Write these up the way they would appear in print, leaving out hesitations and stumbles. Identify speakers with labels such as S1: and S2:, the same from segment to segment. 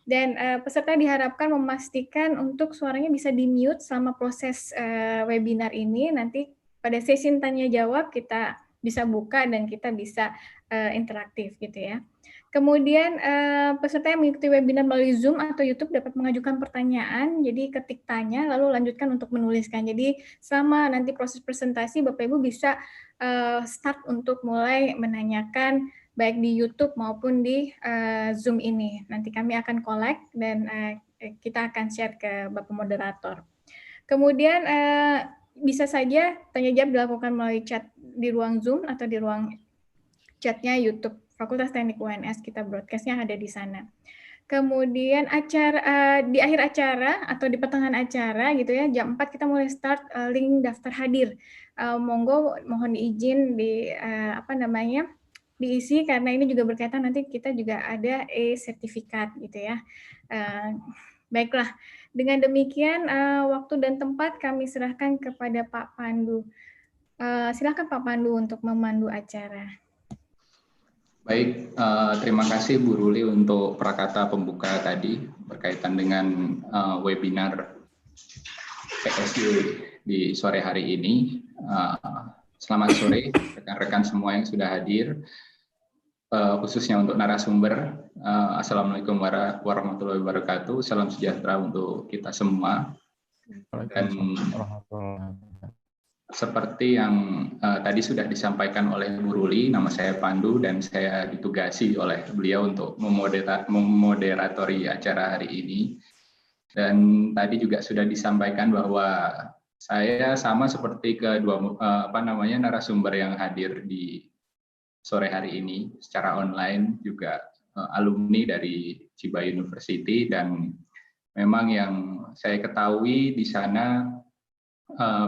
S1: Dan peserta diharapkan memastikan untuk suaranya bisa di-mute selama proses webinar ini. Nanti pada sesi tanya jawab kita bisa buka dan kita bisa interaktif gitu ya. Kemudian peserta yang mengikuti webinar melalui Zoom atau YouTube dapat mengajukan pertanyaan, jadi ketik tanya lalu lanjutkan untuk menuliskan. Jadi selama nanti proses presentasi Bapak Ibu bisa start untuk mulai menanyakan baik di YouTube maupun di Zoom ini. Nanti kami akan collect dan kita akan share ke Bapak Moderator. Kemudian bisa saja tanya jawab dilakukan melalui chat di ruang Zoom atau di ruang chatnya YouTube Fakultas Teknik UNS, kita broadcastnya ada di sana. Kemudian di akhir acara atau di pertengahan acara gitu ya, jam 4 kita mulai start link daftar hadir. Monggo mohon diizin diisi karena ini juga berkaitan nanti kita juga ada e-sertifikat gitu ya. Baiklah, dengan demikian waktu dan tempat kami serahkan kepada Pak Pandu. Silakan Pak Pandu untuk memandu acara.
S2: Baik, terima kasih Bu Ruli untuk prakata pembuka tadi berkaitan dengan webinar PSJ di sore hari ini. Selamat sore rekan-rekan semua yang sudah hadir, khususnya untuk narasumber. Assalamualaikum warahmatullahi wabarakatuh. Salam sejahtera untuk kita semua. Dan seperti yang tadi sudah disampaikan oleh Bu Ruli, nama saya Pandu dan saya ditugasi oleh beliau untuk memoderatori acara hari ini. Dan tadi juga sudah disampaikan bahwa saya sama seperti kedua narasumber yang hadir di sore hari ini secara online, juga alumni dari Chiba University, dan memang yang saya ketahui di sana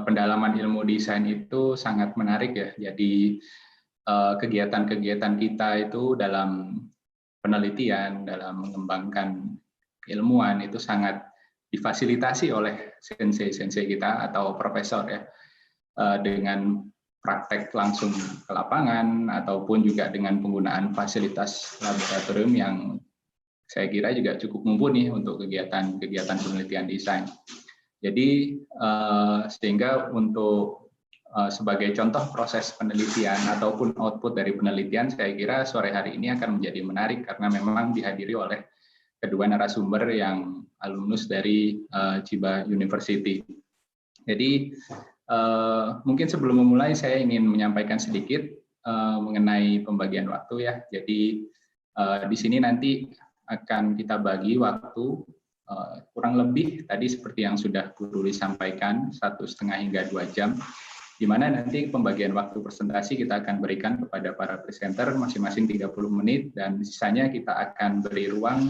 S2: pendalaman ilmu desain itu sangat menarik ya. Jadi kegiatan-kegiatan kita itu dalam penelitian, dalam mengembangkan keilmuan itu sangat difasilitasi oleh sensei-sensei kita atau profesor ya, dengan praktek langsung ke lapangan ataupun juga dengan penggunaan fasilitas laboratorium yang saya kira juga cukup mumpuni untuk kegiatan-kegiatan penelitian desain. Jadi sehingga untuk sebagai contoh proses penelitian ataupun output dari penelitian, saya kira sore hari ini akan menjadi menarik karena memang dihadiri oleh kedua narasumber yang alumnus dari Chiba University. Jadi mungkin sebelum memulai saya ingin menyampaikan sedikit mengenai pembagian waktu ya. Jadi di sini nanti akan kita bagi waktu kurang lebih tadi seperti yang sudah Bu Ruli sampaikan 1,5 hingga 2 jam, di mana nanti pembagian waktu presentasi kita akan berikan kepada para presenter masing-masing 30 menit dan sisanya kita akan beri ruang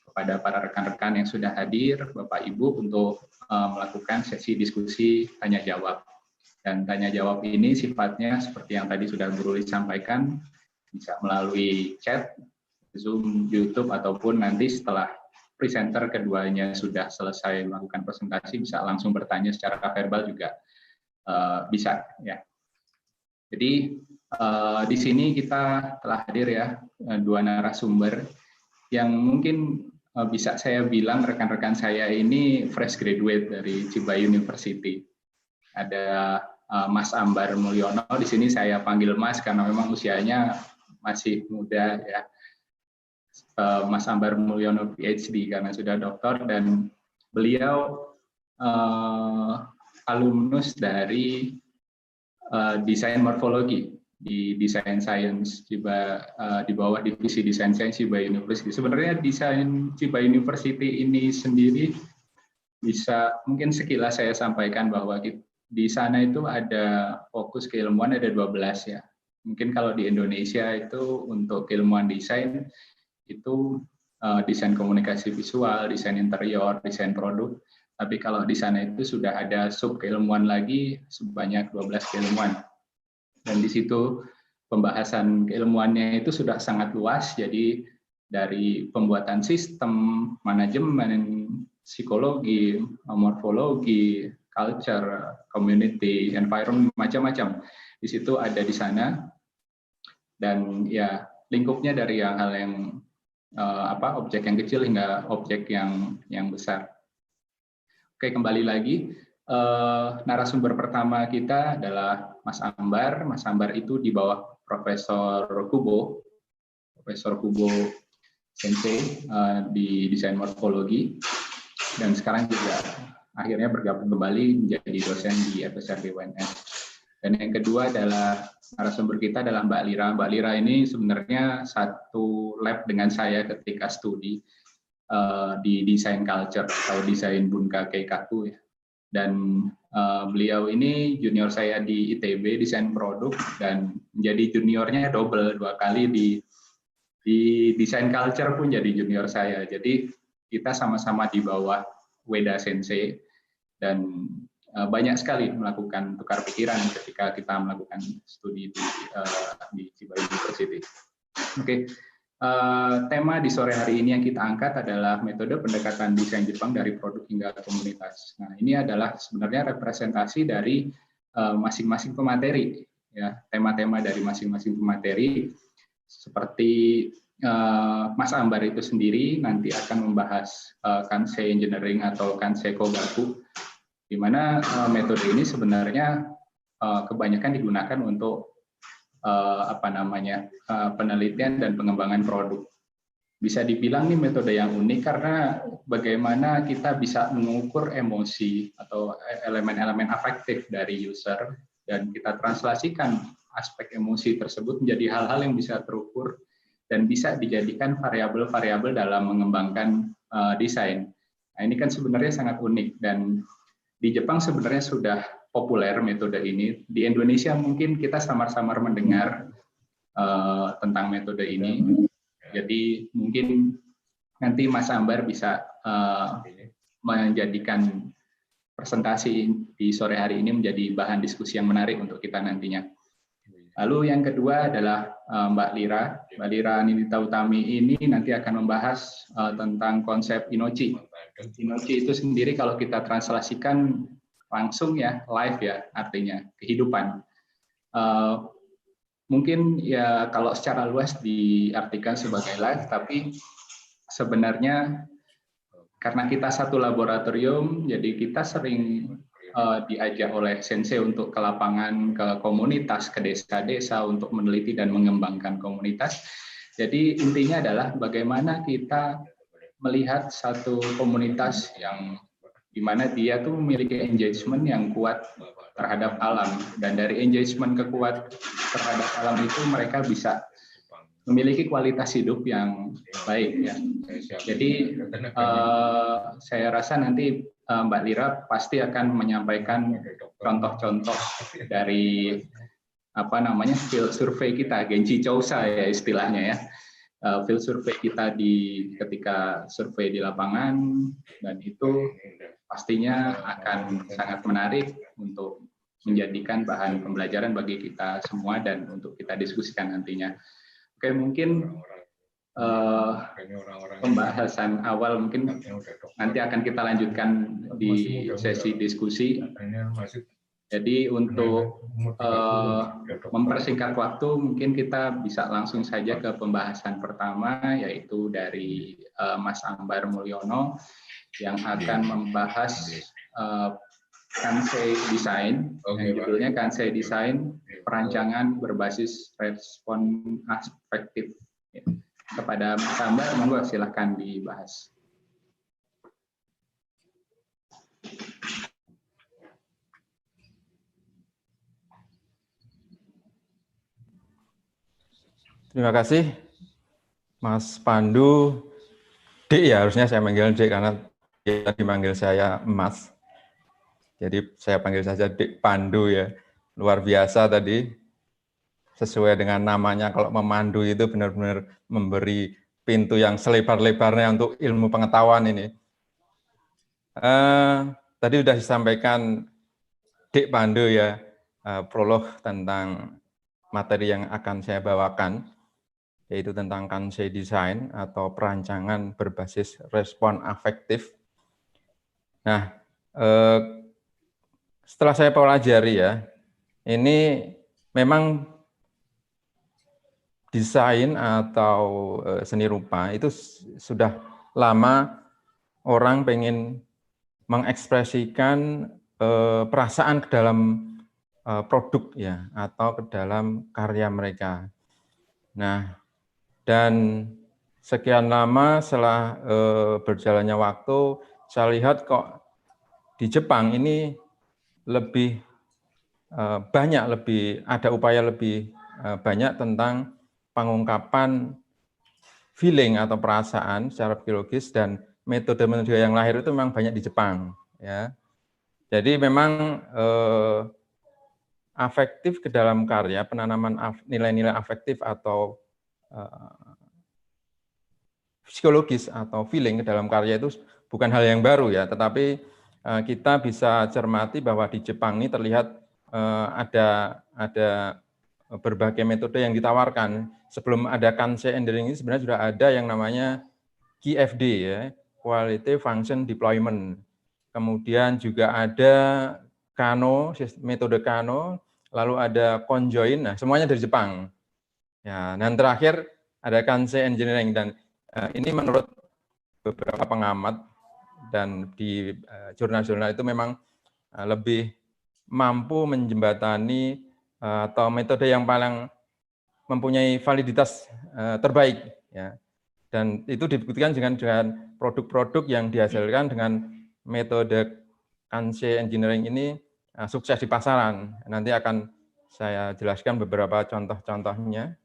S2: kepada para rekan-rekan yang sudah hadir, Bapak Ibu, untuk melakukan sesi diskusi tanya jawab. Dan tanya jawab ini sifatnya seperti yang tadi sudah Bu Ruli sampaikan, bisa melalui chat, Zoom, YouTube, ataupun nanti setelah presenter keduanya sudah selesai melakukan presentasi bisa langsung bertanya secara verbal juga bisa ya. Jadi di sini kita telah hadir ya 2 narasumber yang mungkin bisa saya bilang rekan-rekan saya ini fresh graduate dari Chiba University. Ada Mas Ambar Mulyono, di sini saya panggil Mas karena memang usianya masih muda ya. Mas Ambar Mulyono PhD karena sudah doktor, dan beliau alumnus dari desain morfologi di Design Science Chiba, di bawah divisi Design Science Chiba University. Sebenarnya desain Chiba University ini sendiri bisa mungkin sekilas saya sampaikan bahwa di sana itu ada fokus keilmuan ada 12 ya. Mungkin kalau di Indonesia itu untuk keilmuan desain itu desain komunikasi visual, desain interior, desain produk. Tapi kalau di sana itu sudah ada sub keilmuan lagi sebanyak 12 keilmuan. Dan di situ pembahasan keilmuannya itu sudah sangat luas. Jadi dari pembuatan sistem, manajemen, psikologi, morfologi, culture, community, environment, macam-macam. Di situ ada di sana. Dan ya lingkupnya dari hal yang objek yang kecil hingga objek yang besar. Oke, kembali lagi. Narasumber pertama kita adalah Mas Ambar. Mas Ambar itu di bawah Profesor Kubo Sensei di desain morfologi, dan sekarang juga akhirnya bergabung kembali menjadi dosen di FSRD UNS. Dan yang kedua adalah narasumber kita adalah Mbak Lira. Mbak Lira ini sebenarnya satu lab dengan saya ketika studi di desain culture atau desain bunka keikaku ya. Dan beliau ini junior saya di ITB desain produk, dan menjadi juniornya double, 2 kali di desain culture pun jadi junior saya. Jadi kita sama-sama di bawah Ueda Sensei, dan banyak sekali melakukan tukar pikiran ketika kita melakukan studi di Chiba University. Oke. Tema di sore hari ini yang kita angkat adalah metode pendekatan desain Jepang dari produk hingga komunitas. Nah, ini adalah sebenarnya representasi dari masing-masing pemateri, ya, tema-tema dari masing-masing pemateri. Seperti Mas Ambar itu sendiri nanti akan membahas Kansei Engineering atau Kansei Kogaku, di mana metode ini sebenarnya kebanyakan digunakan untuk penelitian dan pengembangan produk. Bisa dibilang nih metode yang unik karena bagaimana kita bisa mengukur emosi atau elemen-elemen afektif dari user, dan kita translasikan aspek emosi tersebut menjadi hal-hal yang bisa terukur dan bisa dijadikan variabel-variabel dalam mengembangkan desain. Nah, ini kan sebenarnya sangat unik, dan di Jepang sebenarnya sudah populer metode ini. Di Indonesia mungkin kita samar-samar mendengar tentang metode ini. Jadi mungkin nanti Mas Ambar bisa menjadikan presentasi di sore hari ini menjadi bahan diskusi yang menarik untuk kita nantinya. Lalu yang kedua adalah Mbak Lira. Mbak Lira Ninita Utami ini nanti akan membahas tentang konsep inochi. Inochi itu sendiri kalau kita translasikan langsung ya, live ya, artinya kehidupan. Mungkin ya kalau secara luas diartikan sebagai live, tapi sebenarnya karena kita satu laboratorium, jadi kita sering diajak oleh sensei untuk ke lapangan, ke komunitas, ke desa-desa untuk meneliti dan mengembangkan komunitas. Jadi intinya adalah bagaimana kita melihat satu komunitas yang di mana dia tuh memiliki engagement yang kuat terhadap alam, dan dari engagement kekuat terhadap alam itu mereka bisa memiliki kualitas hidup yang baik ya. Jadi saya rasa nanti Mbak Lira pasti akan menyampaikan contoh-contoh dari field survey kita, Genji Chousa ya istilahnya ya. Field survey kita ketika survei di lapangan, dan itu pastinya akan sangat menarik untuk menjadikan bahan pembelajaran bagi kita semua dan untuk kita diskusikan nantinya. Oke, mungkin pembahasan awal mungkin nanti akan kita lanjutkan di sesi diskusi. Jadi untuk mempersingkat waktu, mungkin kita bisa langsung saja ke pembahasan pertama, yaitu dari Mas Ambar Mulyono yang akan membahas Kansei Design, yang judulnya Kansei Design, perancangan berbasis respon afektif. Kepada Mas Ambar, monggo silahkan dibahas.
S3: Terima kasih, Mas Pandu. Dik ya, harusnya saya manggil Dik karena dia dimanggil saya Mas. Jadi saya panggil saja Dik Pandu ya. Luar biasa tadi, sesuai dengan namanya, kalau memandu itu benar-benar memberi pintu yang selebar-lebarnya untuk ilmu pengetahuan ini. Tadi sudah disampaikan Dik Pandu ya, prolog tentang materi yang akan saya bawakan, yaitu tentang Kansei Design atau perancangan berbasis respon afektif. Nah, setelah saya pelajari ya, ini memang desain atau seni rupa itu sudah lama orang pengen mengekspresikan perasaan ke dalam produk ya atau ke dalam karya mereka. Nah, dan sekian lama setelah berjalannya waktu, saya lihat kok di Jepang ini lebih banyak, ada upaya lebih banyak tentang pengungkapan feeling atau perasaan secara biologis, dan metode-metode yang lahir itu memang banyak di Jepang. Ya, jadi memang afektif ke dalam karya, penanaman nilai-nilai afektif atau psikologis atau feeling ke dalam karya itu bukan hal yang baru ya, tetapi kita bisa cermati bahwa di Jepang ini terlihat ada berbagai metode yang ditawarkan. Sebelum ada Kansei Engineering ini sebenarnya sudah ada yang namanya QFD ya, Quality Function Deployment. Kemudian juga ada Kano, metode Kano, lalu ada Conjoin, nah semuanya dari Jepang. Ya, dan terakhir ada Kansei Engineering, dan ini menurut beberapa pengamat dan di jurnal-jurnal itu memang lebih mampu menjembatani atau metode yang paling mempunyai validitas terbaik ya. Dan itu dibuktikan dengan produk-produk yang dihasilkan dengan metode Kansei Engineering ini sukses di pasaran. Nanti akan saya jelaskan beberapa contoh-contohnya.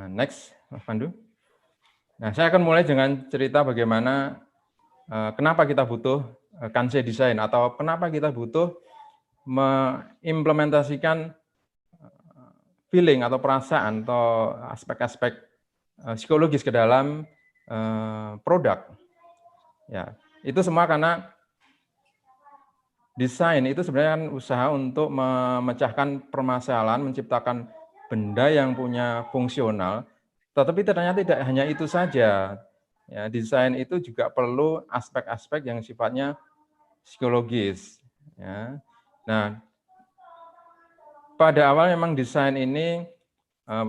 S3: Next, Mas Pandu. Nah, saya akan mulai dengan cerita bagaimana kenapa kita butuh Kansei Design, atau kenapa kita butuh mengimplementasikan feeling atau perasaan atau aspek-aspek psikologis ke dalam produk. Ya, itu semua karena desain itu sebenarnya kan usaha untuk memecahkan permasalahan, menciptakan benda yang punya fungsional, tetapi ternyata tidak hanya itu saja. Ya, desain itu juga perlu aspek-aspek yang sifatnya psikologis. Ya. Nah, pada awal memang desain ini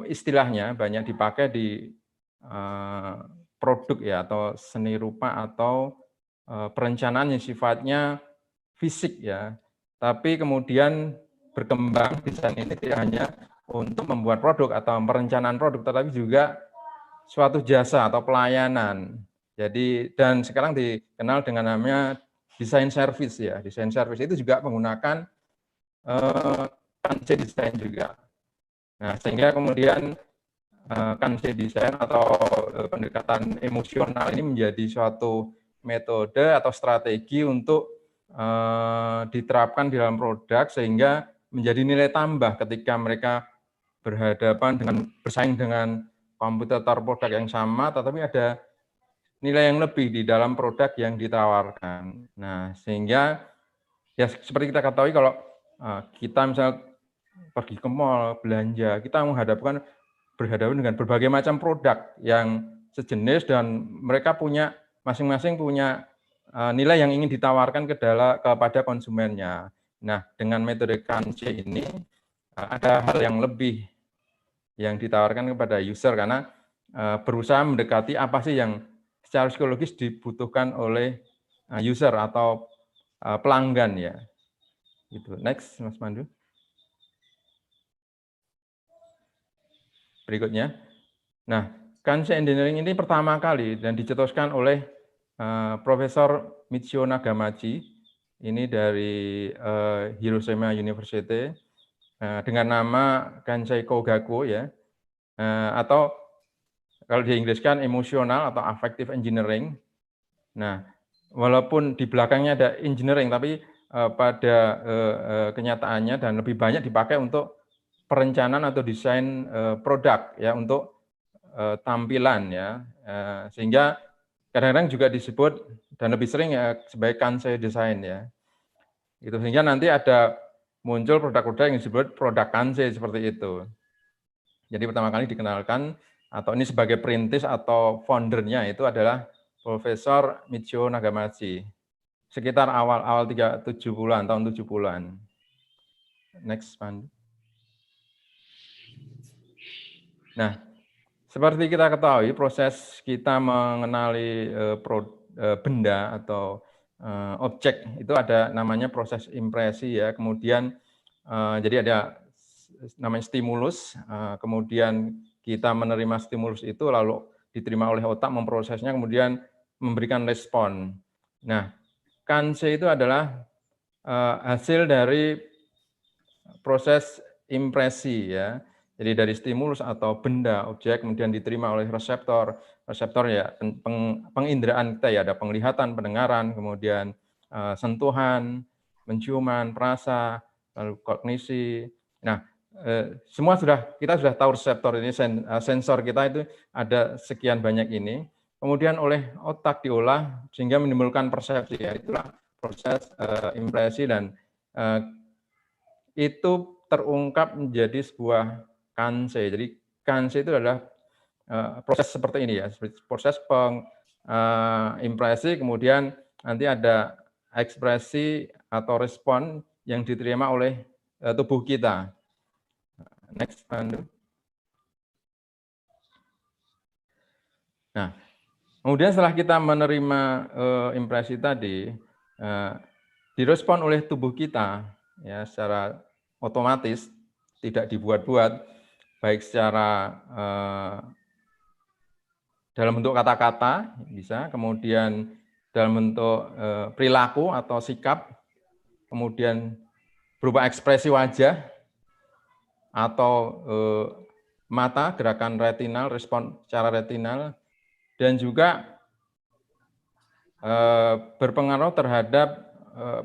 S3: istilahnya banyak dipakai di produk ya, atau seni rupa atau perencanaan yang sifatnya fisik ya. Tapi kemudian berkembang desain ini tidak hanya untuk membuat produk atau perencanaan produk, tetapi juga suatu jasa atau pelayanan. Jadi, dan sekarang dikenal dengan namanya desain service ya. Desain service itu juga menggunakan Kansei Design juga. Nah, sehingga kemudian Kansei Design atau pendekatan emosional ini menjadi suatu metode atau strategi untuk diterapkan di dalam produk, sehingga menjadi nilai tambah ketika mereka bersaing dengan kompetitor produk yang sama, tetapi ada nilai yang lebih di dalam produk yang ditawarkan. Nah, sehingga ya seperti kita ketahui, kalau kita misalnya pergi ke mall belanja, kita berhadapan dengan berbagai macam produk yang sejenis, dan mereka masing-masing punya nilai yang ingin ditawarkan kepada konsumennya. Nah, dengan metode Kansei ini ada hal yang lebih yang ditawarkan kepada user, karena berusaha mendekati apa sih yang secara psikologis dibutuhkan oleh user atau pelanggan ya. Gitu. Next, Mas Pandu. Berikutnya. Nah, Kansei Engineering ini pertama kali dan dicetuskan oleh Profesor Michio Nagamachi, ini dari Hiroshima University, dengan nama Kansei Kogaku ya, atau kalau diinggriskan emosional atau affective engineering. Nah, walaupun di belakangnya ada engineering, tapi pada kenyataannya dan lebih banyak dipakai untuk perencanaan atau desain produk ya, untuk tampilan ya, sehingga kadang-kadang juga disebut dan lebih sering ya sebagai Kansei Design ya. Itu sehingga nanti ada muncul produk-produk yang disebut produk Kansei seperti itu. Jadi pertama kali dikenalkan atau ini sebagai perintis atau foundernya itu adalah Profesor Michio Nagamachi. Sekitar awal 70-an, tahun 70-an. Next, Pan. Nah, seperti kita ketahui, proses kita mengenali benda atau objek itu ada namanya proses impresi ya. Kemudian jadi ada namanya stimulus, kemudian kita menerima stimulus itu lalu diterima oleh otak, memprosesnya, kemudian memberikan respon. Nah, Kanse itu adalah hasil dari proses impresi ya. Jadi dari stimulus atau benda, objek, kemudian diterima oleh reseptor. Reseptor ya penginderaan kita ya, ada penglihatan, pendengaran, kemudian sentuhan, penciuman, perasa, lalu kognisi. Nah, semua kita sudah tahu reseptor ini, sensor kita itu ada sekian banyak ini. Kemudian oleh otak diolah sehingga menimbulkan persepsi. Ya, itulah proses impresi dan itu terungkap menjadi sebuah kanse. Jadi kanse itu adalah proses seperti ini ya, proses impresi, kemudian nanti ada ekspresi atau respon yang diterima oleh tubuh kita. Next, Pandu. Nah, kemudian setelah kita menerima impresi tadi, direspon oleh tubuh kita ya secara otomatis, tidak dibuat-buat, baik secara dalam bentuk kata-kata bisa, kemudian dalam bentuk perilaku atau sikap, kemudian berupa ekspresi wajah atau mata, gerakan retinal, respon secara retinal, dan juga berpengaruh terhadap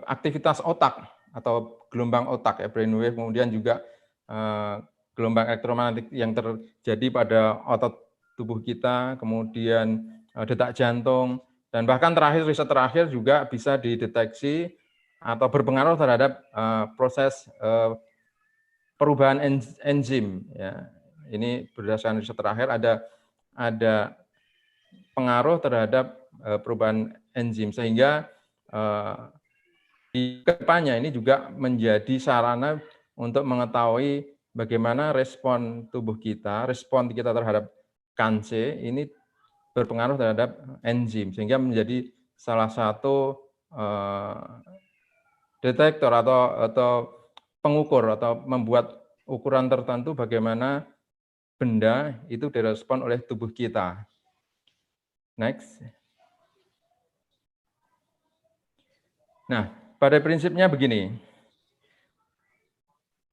S3: aktivitas otak atau gelombang otak ya, brainwave, kemudian juga gelombang elektromagnetik yang terjadi pada otot tubuh kita, kemudian detak jantung, dan bahkan riset terakhir juga bisa dideteksi atau berpengaruh terhadap proses perubahan enzim. Ya. Ini berdasarkan riset terakhir ada pengaruh terhadap perubahan enzim, sehingga di kedepannya ini juga menjadi sarana untuk mengetahui bagaimana respon tubuh kita, respon kita terhadap kanse ini berpengaruh terhadap enzim, sehingga menjadi salah satu detektor atau pengukur atau membuat ukuran tertentu bagaimana benda itu direspon oleh tubuh kita. Next. Nah, pada prinsipnya begini.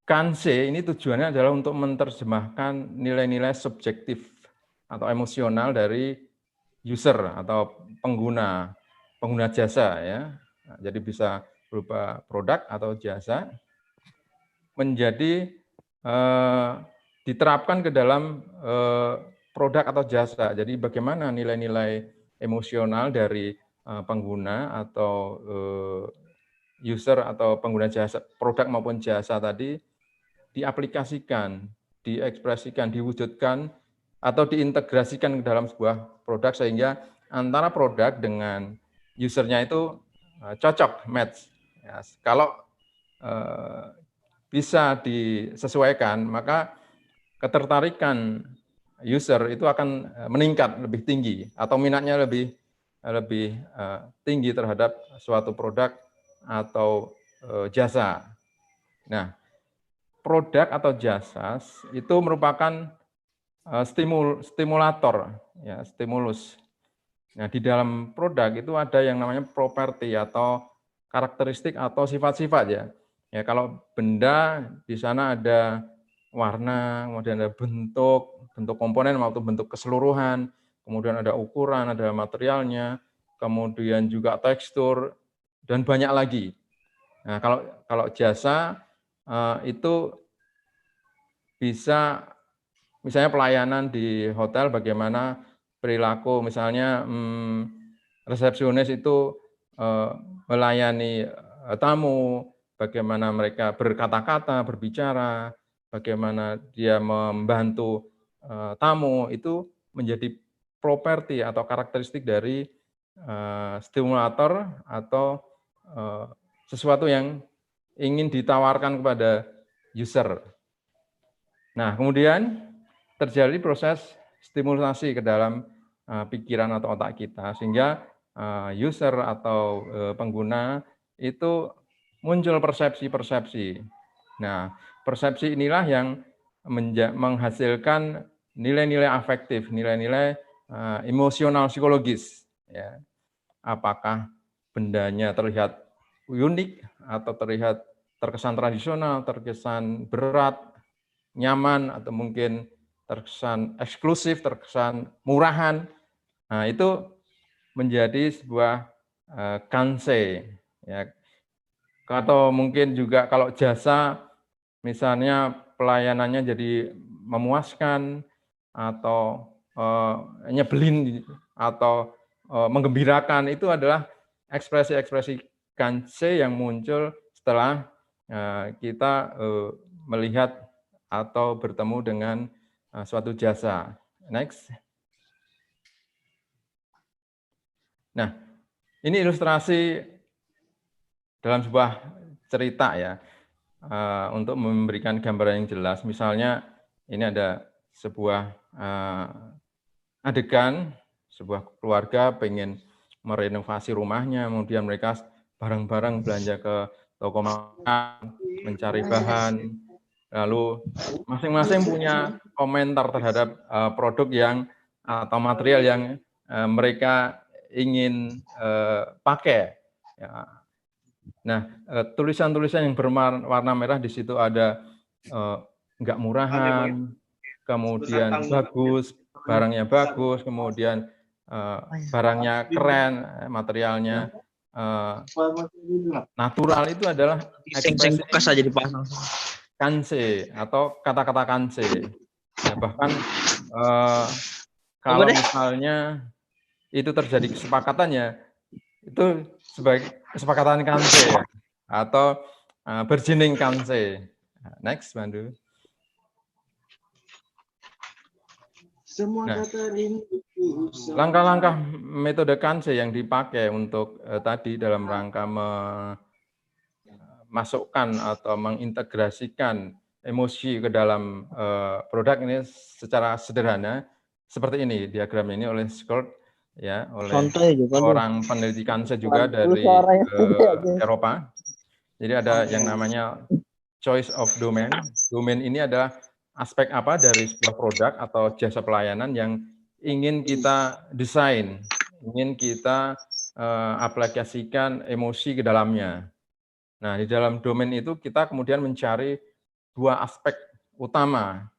S3: Kanse ini tujuannya adalah untuk menerjemahkan nilai-nilai subjektif atau emosional dari user atau pengguna jasa ya. Nah, jadi bisa berupa produk atau jasa menjadi diterapkan ke dalam produk atau jasa. Jadi bagaimana nilai-nilai emosional dari pengguna atau user atau pengguna jasa, produk maupun jasa tadi diaplikasikan, diekspresikan, diwujudkan, atau diintegrasikan ke dalam sebuah produk sehingga antara produk dengan usernya itu cocok, match. Ya, kalau bisa disesuaikan, maka ketertarikan user itu akan meningkat lebih tinggi atau minatnya lebih tinggi terhadap suatu produk atau jasa. Nah, produk atau jasa itu merupakan stimulator, ya, stimulus. Nah, di dalam produk itu ada yang namanya properti atau karakteristik atau sifat-sifat ya. Ya, kalau benda di sana ada warna, kemudian ada bentuk komponen maupun bentuk keseluruhan, kemudian ada ukuran, ada materialnya, kemudian juga tekstur dan banyak lagi. Nah, kalau jasa itu bisa misalnya pelayanan di hotel, bagaimana perilaku misalnya resepsionis itu melayani tamu, bagaimana mereka berkata-kata, berbicara, bagaimana dia membantu tamu, itu menjadi properti atau karakteristik dari stimulator atau sesuatu yang ingin ditawarkan kepada user. Nah, kemudian terjadi proses stimulasi ke dalam pikiran atau otak kita, sehingga user atau pengguna itu muncul persepsi-persepsi. Nah, persepsi inilah yang menghasilkan nilai-nilai afektif, nilai-nilai emosional psikologis. Ya. Apakah bendanya terlihat unik atau terlihat terkesan tradisional, terkesan berat, nyaman, atau mungkin terkesan eksklusif, terkesan murahan. Nah, itu menjadi sebuah kanse. Ya. Atau mungkin juga kalau jasa, misalnya pelayanannya jadi memuaskan, atau nyebelin, atau menggembirakan, itu adalah ekspresi-ekspresi kanse yang muncul setelah kita melihat atau bertemu dengan suatu jasa. Next. Nah, ini ilustrasi dalam sebuah cerita ya, untuk memberikan gambaran yang jelas. Misalnya ini ada sebuah adegan, sebuah keluarga pengen merenovasi rumahnya, kemudian mereka bareng-bareng belanja ke toko makan, mencari bahan, lalu masing-masing punya komentar terhadap produk yang atau material yang mereka ingin pakai. Ya. Nah, tulisan-tulisan yang berwarna merah di situ ada enggak murahan, kemudian bagus, barangnya bagus, kemudian barangnya keren, materialnya natural. Itu adalah ekspresi kanse atau kata-kata kanse. Ya, bahkan kalau misalnya itu terjadi kesepakatannya, itu sebagai kesepakatan kanse ya, atau berjening kanse. Next, Pandu. Nah, langkah-langkah metode kanse yang dipakai untuk tadi dalam rangka memasukkan atau mengintegrasikan emosi ke dalam produk ini secara sederhana seperti ini diagram ini oleh Scott ya, oleh orang peneliti kanse juga dari Eropa. Jadi ada yang namanya choice of domain. Domain ini adalah aspek apa dari sebuah produk atau jasa pelayanan yang ingin kita desain, ingin kita aplikasikan emosi ke dalamnya. Nah, di dalam domain itu kita kemudian mencari dua aspek utama,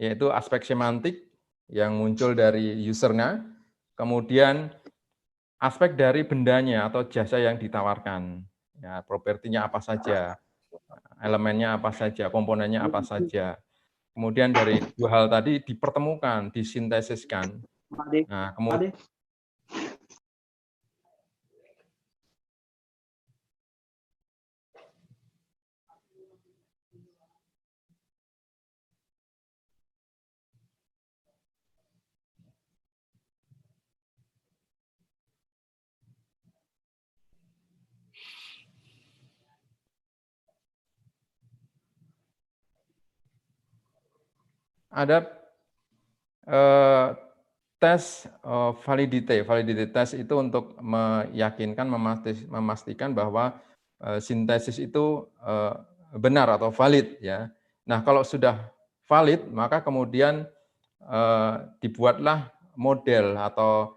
S3: yaitu aspek semantik yang muncul dari usernya, kemudian aspek dari bendanya atau jasa yang ditawarkan. Ya, propertinya apa saja, elemennya apa saja, komponennya apa saja. Kemudian dari dua hal tadi dipertemukan, disintesiskan. Nah, kemudian ada tes validity. Validity test itu untuk meyakinkan, memastikan bahwa sintesis itu benar atau valid ya. Nah, kalau sudah valid, maka kemudian dibuatlah model atau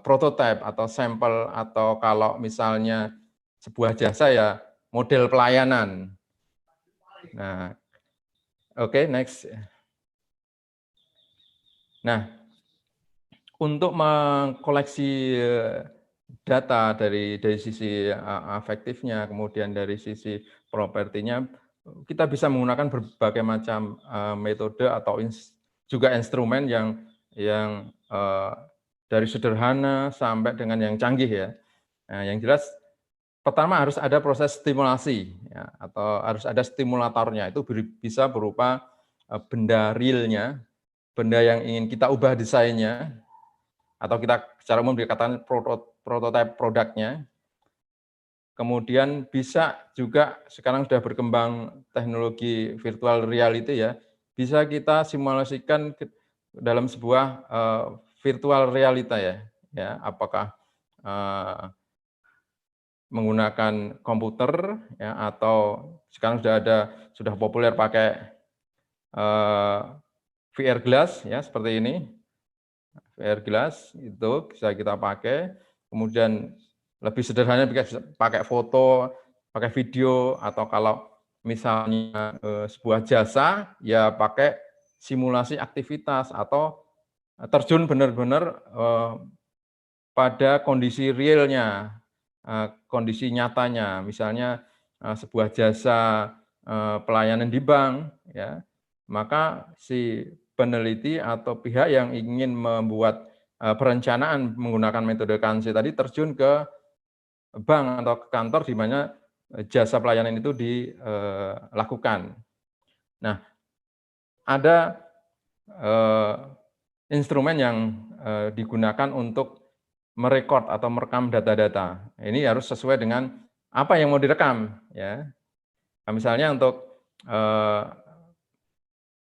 S3: prototipe atau sampel, atau kalau misalnya sebuah jasa ya model pelayanan. Nah, oke, next. Nah, untuk mengkoleksi data dari sisi afektifnya, kemudian dari sisi propertinya, kita bisa menggunakan berbagai macam metode atau juga instrumen yang dari sederhana sampai dengan yang canggih ya. Nah, yang jelas pertama harus ada proses stimulasi ya, atau harus ada stimulatornya. Itu bisa berupa benda realnya, benda yang ingin kita ubah desainnya, atau kita secara umum dikatakan prototipe produknya. Kemudian bisa juga sekarang sudah berkembang teknologi virtual reality ya, bisa kita simulasikan dalam sebuah virtual realita ya, apakah menggunakan komputer ya, atau sekarang sudah populer pakai VR glass ya, seperti ini. VR glass itu bisa kita pakai, kemudian lebih sederhana bisa pakai foto, pakai video, atau kalau misalnya sebuah jasa ya pakai simulasi aktivitas atau terjun benar-benar pada kondisi realnya, kondisi nyatanya, misalnya sebuah jasa pelayanan di bank, ya, maka si peneliti atau pihak yang ingin membuat perencanaan menggunakan metode Kanse tadi terjun ke bank atau ke kantor di mana jasa pelayanan itu dilakukan. Nah, ada instrumen yang digunakan untuk merekod atau merekam data-data. Ini harus sesuai dengan apa yang mau direkam, ya. Nah, misalnya untuk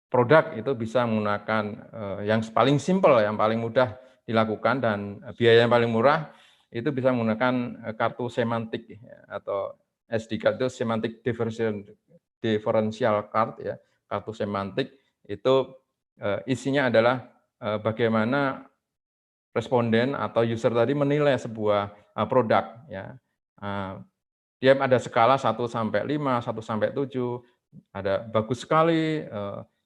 S3: produk itu bisa menggunakan yang paling simpel, yang paling mudah dilakukan dan biaya yang paling murah itu bisa menggunakan kartu semantik ya, atau SD card itu semantic differential card ya, kartu semantik itu isinya adalah bagaimana responden atau user tadi menilai sebuah produk ya. Dia ada skala 1 sampai 5, 1 sampai 7, ada bagus sekali,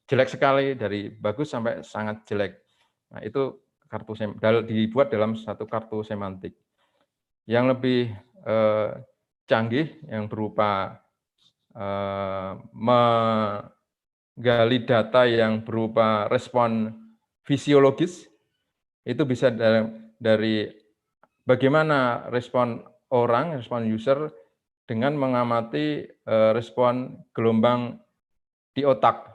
S3: jelek sekali, dari bagus sampai sangat jelek. Nah, itu kartu dibuat dalam satu kartu semantik. Yang lebih canggih yang berupa menggali data yang berupa respon fisiologis, itu bisa dari bagaimana respon orang, respon user dengan mengamati respon gelombang di otak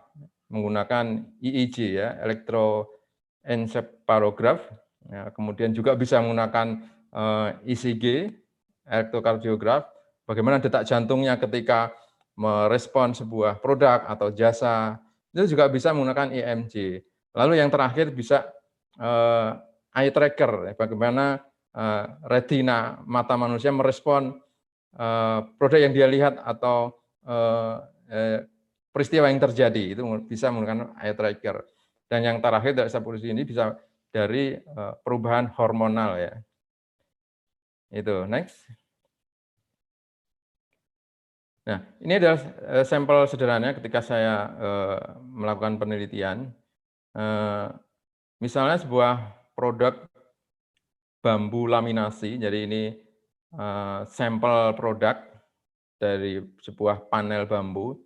S3: menggunakan EEG ya, elektroencephalograph. Ya, kemudian juga bisa menggunakan ECG, elektrokardiograf, bagaimana detak jantungnya ketika merespon sebuah produk atau jasa. Itu juga bisa menggunakan EMG. Lalu yang terakhir bisa eye tracker, bagaimana retina mata manusia merespon produk yang dia lihat atau peristiwa yang terjadi, itu bisa menggunakan eye tracker. Dan yang terakhir dari sepulis ini bisa dari perubahan hormonal ya. Itu next. Nah, ini adalah sampel sederhana ketika saya melakukan penelitian. Misalnya sebuah produk bambu laminasi, jadi ini sampel produk dari sebuah panel bambu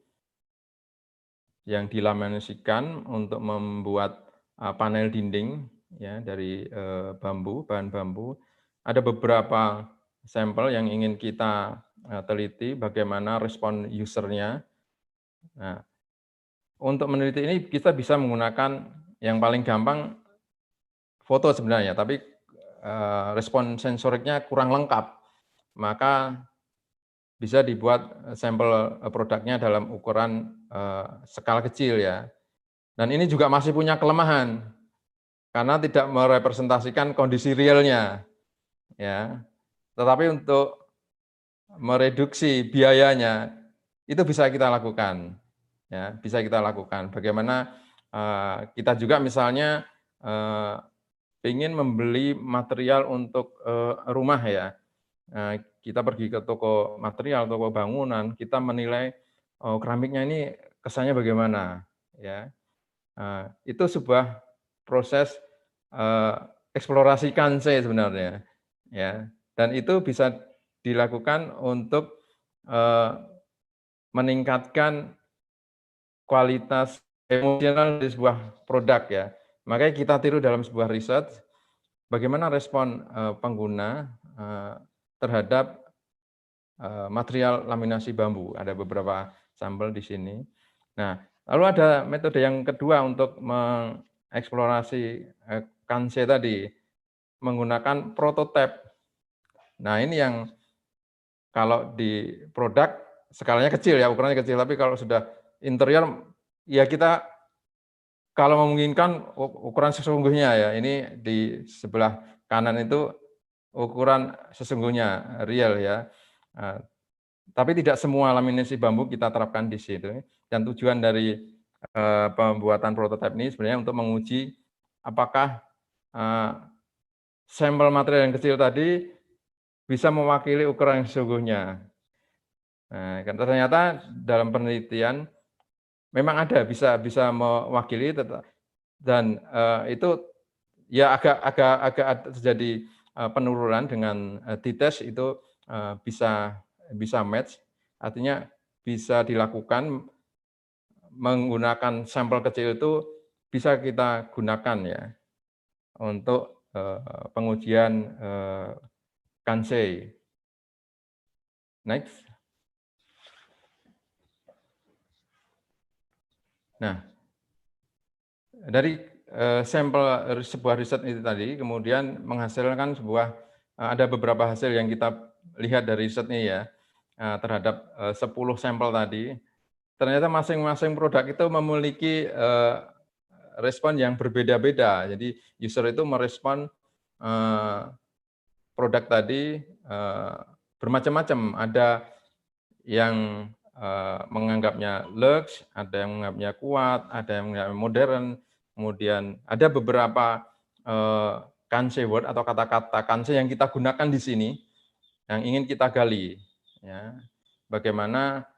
S3: yang dilaminasikan untuk membuat panel dinding ya dari bambu, bahan bambu. Ada beberapa sampel yang ingin kita teliti bagaimana respon usernya. Nah, untuk meneliti ini kita bisa menggunakan yang paling gampang foto sebenarnya, tapi respon sensoriknya kurang lengkap. Maka bisa dibuat sampel produknya dalam ukuran skala kecil ya. Dan ini juga masih punya kelemahan karena tidak merepresentasikan kondisi realnya ya. Tetapi untuk mereduksi biayanya itu bisa kita lakukan ya, bisa kita lakukan. Bagaimana kita juga misalnya ingin membeli material untuk rumah ya. Kita pergi ke toko material, toko bangunan, kita menilai keramiknya ini kesannya bagaimana ya. Itu sebuah proses eksplorasi Kanse sebenarnya ya, dan itu bisa dilakukan untuk meningkatkan kualitas emosional dari sebuah produk ya. Makanya kita tiru dalam sebuah riset bagaimana respon pengguna terhadap material laminasi bambu. Ada beberapa sampel di sini. Nah, lalu ada metode yang kedua untuk mengeksplorasi Kanse tadi, menggunakan prototipe. Nah, ini yang kalau di produk skalanya kecil ya, ukurannya kecil, tapi kalau sudah interior ya kita kalau memungkinkan ukuran sesungguhnya ya, ini di sebelah kanan itu ukuran sesungguhnya real ya. Tapi tidak semua laminasi bambu kita terapkan di situ. Dan tujuan dari pembuatan prototipe ini sebenarnya untuk menguji apakah sampel material yang kecil tadi bisa mewakili ukuran yang sesungguhnya. Nah, ternyata dalam penelitian memang ada bisa mewakili, dan itu ya agak terjadi penurunan dengan dites itu bisa match, artinya bisa dilakukan menggunakan sampel kecil itu bisa kita gunakan ya untuk pengujian Kansei. Next. Nah, dari sampel sebuah riset itu tadi kemudian menghasilkan ada beberapa hasil yang kita lihat dari riset ini ya, terhadap 10 sampel tadi. Ternyata masing-masing produk itu memiliki respon yang berbeda-beda. Jadi user itu merespon produk tadi bermacam-macam. Ada yang menganggapnya lux, ada yang menganggapnya kuat, ada yang menganggapnya modern, kemudian ada beberapa Kansei word atau kata-kata Kansei yang kita gunakan di sini yang ingin kita gali. Ya. Bagaimana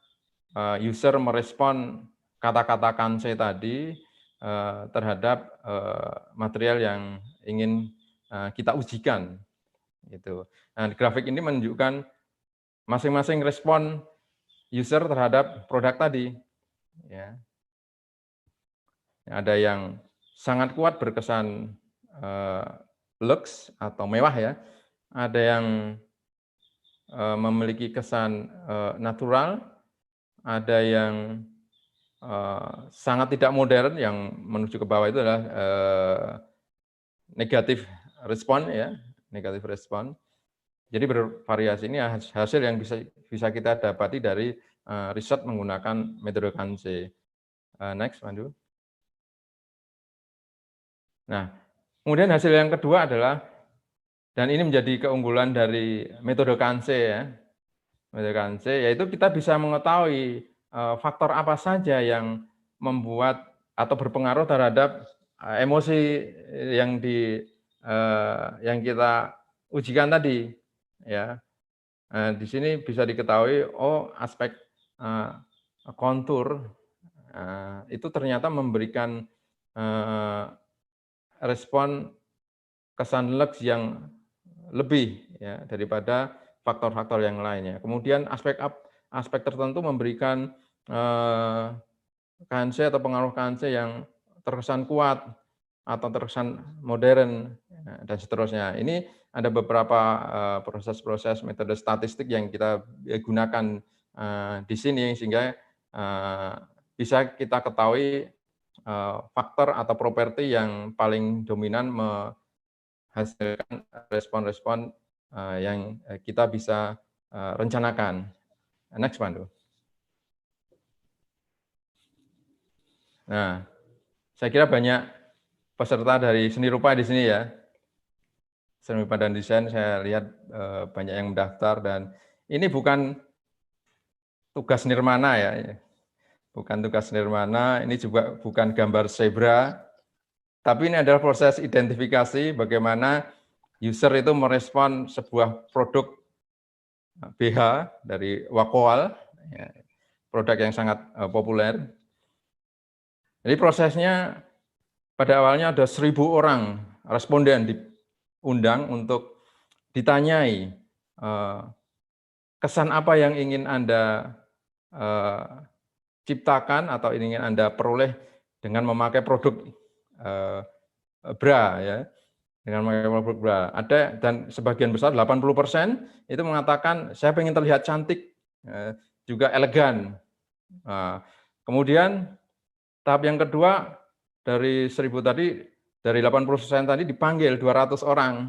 S3: user merespon kata-kata Kansei tadi terhadap material yang ingin kita ujikan. Gitu. Nah, grafik ini menunjukkan masing-masing respon user terhadap produk tadi. Ya. Ada yang sangat kuat berkesan lux atau mewah ya. Ada yang memiliki kesan natural, ada yang sangat tidak modern, yang menuju ke bawah itu adalah negatif respon ya, negatif respon. Jadi bervariasi, ini hasil yang bisa kita dapati dari riset menggunakan metode Kansei. Next, Pandu. Nah, kemudian hasil yang kedua adalah, dan ini menjadi keunggulan dari metode Kansei ya, metode Kansei, yaitu kita bisa mengetahui faktor apa saja yang membuat atau berpengaruh terhadap emosi yang kita ujikan tadi. Ya, di sini bisa diketahui, aspek kontur itu ternyata memberikan respon kesan lux yang lebih ya daripada faktor-faktor yang lainnya. Kemudian aspek tertentu memberikan Kansei atau pengaruh Kansei yang terkesan kuat atau terkesan modern dan seterusnya. Ini ada beberapa proses-proses metode statistik yang kita gunakan di sini sehingga bisa kita ketahui faktor atau properti yang paling dominan menghasilkan respon-respon yang kita bisa rencanakan. Next, Pandu. Nah, saya kira banyak peserta dari seni rupa di sini ya. Seni rupa dan desain saya lihat banyak yang mendaftar, dan ini bukan tugas nirmana ya. Bukan tugas nirmana, ini juga bukan gambar zebra, tapi ini adalah proses identifikasi bagaimana user itu merespon sebuah produk BH dari Wakoal, produk yang sangat populer. Jadi prosesnya pada awalnya ada 1.000 orang responden diundang untuk ditanyai kesan apa yang ingin Anda ciptakan atau ingin Anda peroleh dengan memakai produk bra ya, dengan memakai produk bra. Ada, dan sebagian besar 80% itu mengatakan saya ingin terlihat cantik, juga elegan. Kemudian tahap yang kedua, dari 1.000 tadi, dari 80% tadi dipanggil 200 orang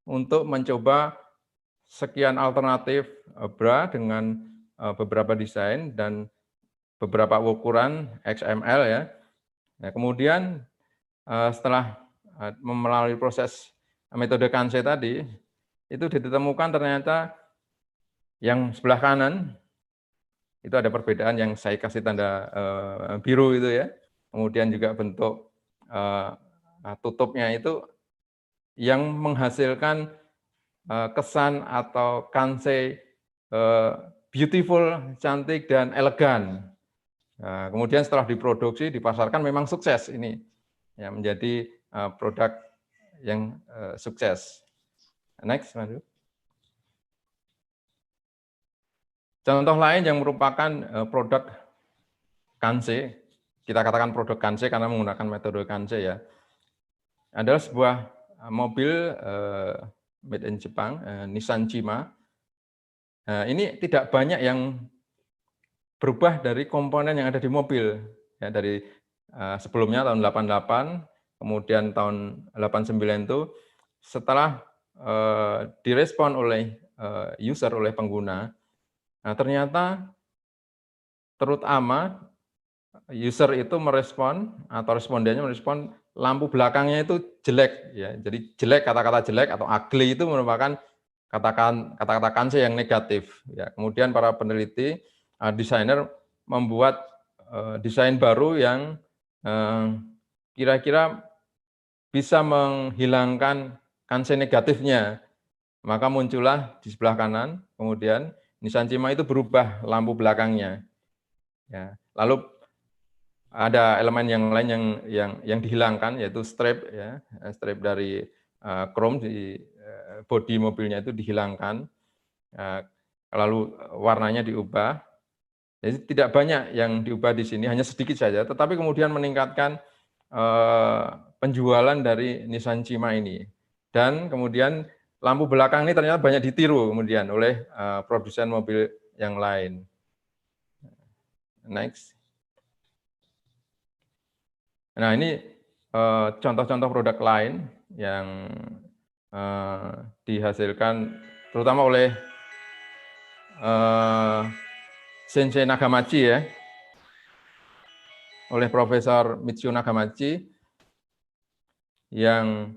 S3: untuk mencoba sekian alternatif bra dengan beberapa desain dan beberapa ukuran XML ya. Nah, kemudian setelah melalui proses metode Kanse tadi, itu ditemukan ternyata yang sebelah kanan itu ada perbedaan yang saya kasih tanda biru itu ya. Kemudian juga bentuk tutupnya itu yang menghasilkan kesan atau Kanse beautiful, cantik dan elegan. Nah, kemudian setelah diproduksi, dipasarkan memang sukses ini, ya, menjadi produk yang sukses. Next, Madu. Contoh lain yang merupakan produk Kanse, kita katakan produk Kanse karena menggunakan metode Kanse ya, adalah sebuah mobil made in Jepang, Nissan Jima. Nah, ini tidak banyak yang berubah dari komponen yang ada di mobil, ya, dari sebelumnya tahun 88, kemudian tahun 89 itu setelah direspon oleh user, oleh pengguna, nah ternyata terutama user itu merespon atau respondennya merespon lampu belakangnya itu jelek, ya. Jadi jelek, kata-kata jelek atau ugly itu merupakan kata-kata Kanse yang negatif. Ya. Kemudian para peneliti, desainer membuat desain baru yang kira-kira bisa menghilangkan Kanse negatifnya. Maka muncullah di sebelah kanan, kemudian Nissan Jima itu berubah lampu belakangnya. Ya. Lalu ada elemen yang lain yang dihilangkan, yaitu strap, ya, strap dari chrome di bodi mobilnya itu dihilangkan, lalu warnanya diubah. Jadi tidak banyak yang diubah di sini, hanya sedikit saja, tetapi kemudian meningkatkan penjualan dari Nissan Jima ini. Dan kemudian lampu belakang ini ternyata banyak ditiru kemudian oleh produsen mobil yang lain. Next. Nah, ini contoh-contoh produk lain yang dihasilkan terutama oleh Sensei Nakamachi, ya, oleh Profesor Michio Nakamachi, yang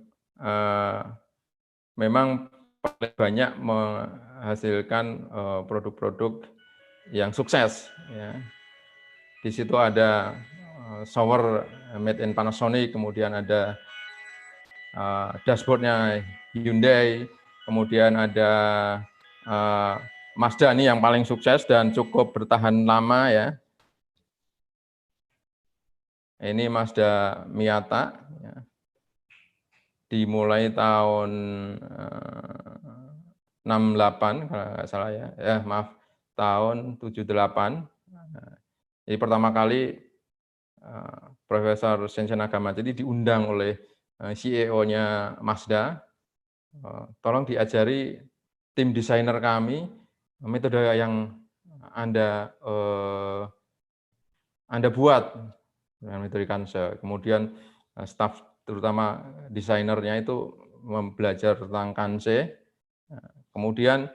S3: memang paling banyak menghasilkan produk-produk yang sukses. Ya. Di situ ada shower made in Panasonic, kemudian ada dashboardnya Hyundai, kemudian ada Mazda ini yang paling sukses dan cukup bertahan lama, ya. Ini Mazda Miata, ya. Dimulai tahun 68 kalau nggak salah ya, maaf, tahun 78. Jadi pertama kali Profesor Sensei Nakamachi jadi diundang oleh CEO-nya Mazda, tolong diajari tim desainer kami metode yang Anda buat dengan metode Kanse. Kemudian staf terutama desainernya itu belajar tentang Kanse. Kemudian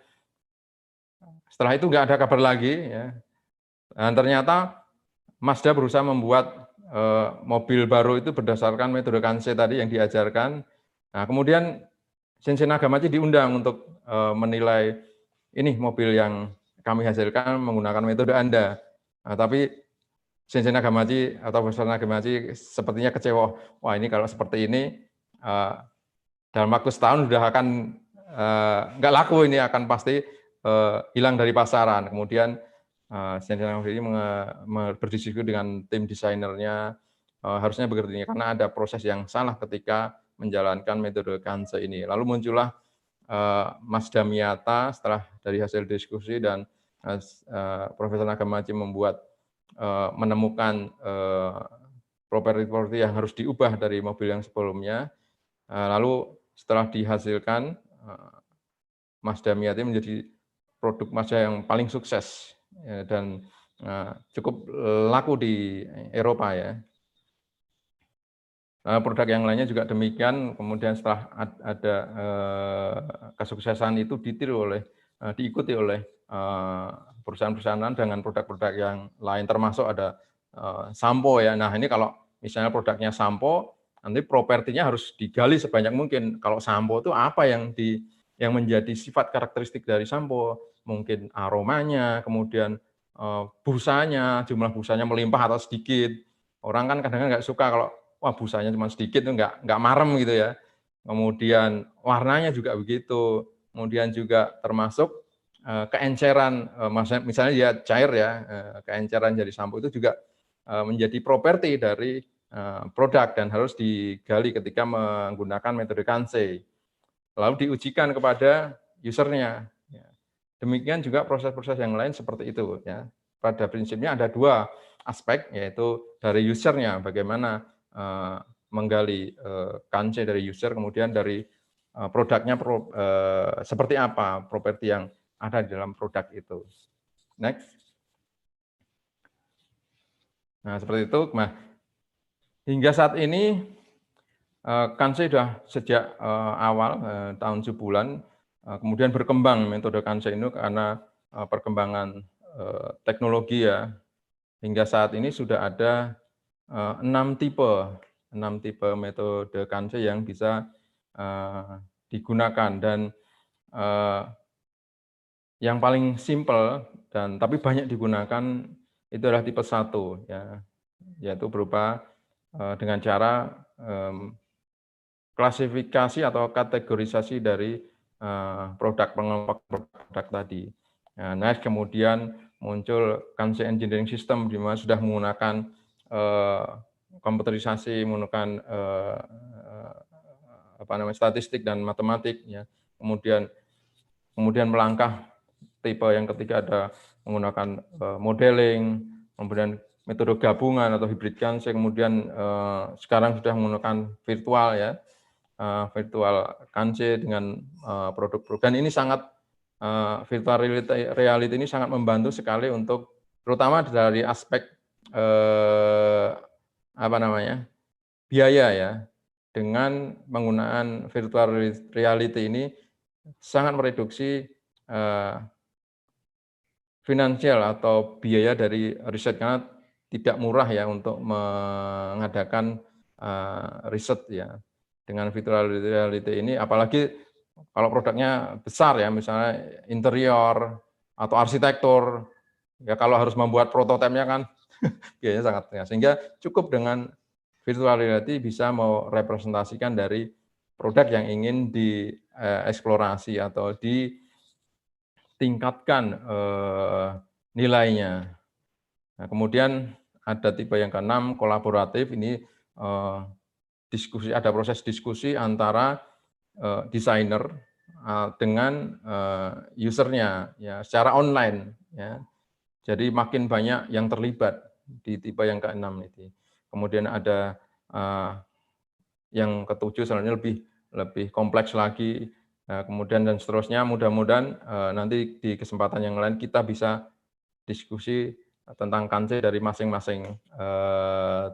S3: setelah itu nggak ada kabar lagi, ya. Dan ternyata Mazda berusaha membuat mobil baru itu berdasarkan metode Kanse tadi yang diajarkan. Nah, kemudian Sensei Nakamachi diundang untuk menilai ini mobil yang kami hasilkan menggunakan metode Anda. Nah, tapi Sensei Nakamachi atau Profesor Nakamachi sepertinya kecewa. Wah, ini kalau seperti ini dalam waktu setahun sudah akan nggak laku, ini akan pasti hilang dari pasaran. Kemudian Sensei Nakamachi berdiskusi dengan tim desainernya, harusnya begitu karena ada proses yang salah ketika menjalankan metode Kanse ini. Lalu muncullah Mazda Miata setelah dari hasil diskusi, dan Profesor Nakamachi menemukan properti-properti yang harus diubah dari mobil yang sebelumnya. Lalu setelah dihasilkan, Mazda Miata menjadi produk Mazda yang paling sukses, ya, dan cukup laku di Eropa, ya. Produk yang lainnya juga demikian. Kemudian setelah ada kesuksesan itu diikuti oleh perusahaan-perusahaan dengan produk-produk yang lain, termasuk ada sampo, ya. Nah, ini kalau misalnya produknya sampo, nanti propertinya harus digali sebanyak mungkin. Kalau sampo itu apa yang menjadi sifat karakteristik dari sampo? Mungkin aromanya, kemudian busanya, jumlah busanya melimpah atau sedikit. Orang kan kadang-kadang nggak suka kalau wah busanya cuma sedikit itu nggak marem gitu ya. Kemudian warnanya juga begitu. Kemudian juga termasuk keenceran, misalnya dia cair ya, keenceran jadi sampo itu juga menjadi properti dari produk dan harus digali ketika menggunakan metode Kansei. Lalu diujikan kepada usernya. Demikian juga proses-proses yang lain seperti itu. Ya. Pada prinsipnya ada dua aspek, yaitu dari usernya, bagaimana menggali Kansei dari user, kemudian dari produknya seperti apa properti yang ada di dalam produk itu. Next. Nah, seperti itu. Nah, hingga saat ini Kansei sudah sejak awal tahun 7 bulan, kemudian berkembang metode Kansei ini karena perkembangan teknologi ya. Hingga saat ini sudah ada 6 tipe metode Kansei yang bisa digunakan, dan yang paling simpel dan tapi banyak digunakan itu adalah tipe 1 ya, yaitu berupa dengan cara klasifikasi atau kategorisasi dari produk, pengelompok produk tadi. Nah, next kemudian muncul Kansei Engineering System di mana sudah menggunakan komputerisasi, menggunakan statistik dan matematik ya. Kemudian melangkah tipe yang ketiga ada menggunakan modeling, kemudian metode gabungan atau hybrid Kansei, kemudian sekarang sudah menggunakan virtual ya, virtual Kansei dengan produk-produk. Dan ini sangat virtual reality ini sangat membantu sekali untuk terutama dari aspek biaya ya. Dengan penggunaan virtual reality ini sangat mereduksi finansial atau biaya dari riset, karena tidak murah ya untuk mengadakan riset ya. Dengan virtual reality ini, apalagi kalau produknya besar ya, misalnya interior atau arsitektur, ya kalau harus membuat prototipenya kan biayanya sangat tinggi. Sehingga cukup dengan virtual reality bisa merepresentasikan dari produk yang ingin dieksplorasi atau ditingkatkan nilainya. Nah, kemudian ada tipe yang ke-6, kolaboratif. Ini ada proses diskusi antara desainer dengan usernya ya, secara online ya. Jadi makin banyak yang terlibat di tipe yang ke-6 itu. Kemudian ada yang ke-7 sebenarnya lebih kompleks lagi. Kemudian dan seterusnya, mudah-mudahan nanti di kesempatan yang lain kita bisa diskusi tentang Kansei dari masing-masing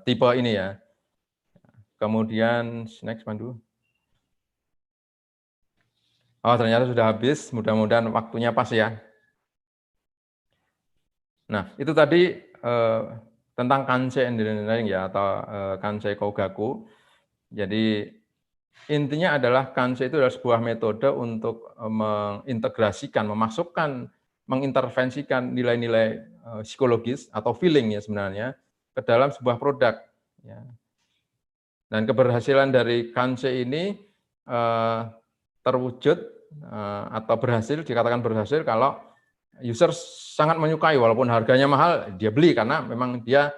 S3: tipe ini ya. Kemudian next Pandu. Oh, ternyata sudah habis, mudah-mudahan waktunya pas ya. Nah, itu tadi tentang Kansei Engineering ya, atau Kansei Kogaku. Jadi intinya adalah Kansei itu adalah sebuah metode untuk mengintegrasikan, mengintervensikan nilai-nilai psikologis atau feeling ya sebenarnya ke dalam sebuah produk. Ya. Dan keberhasilan dari Kansei ini terwujud atau dikatakan berhasil kalau user sangat menyukai, walaupun harganya mahal, dia beli karena memang dia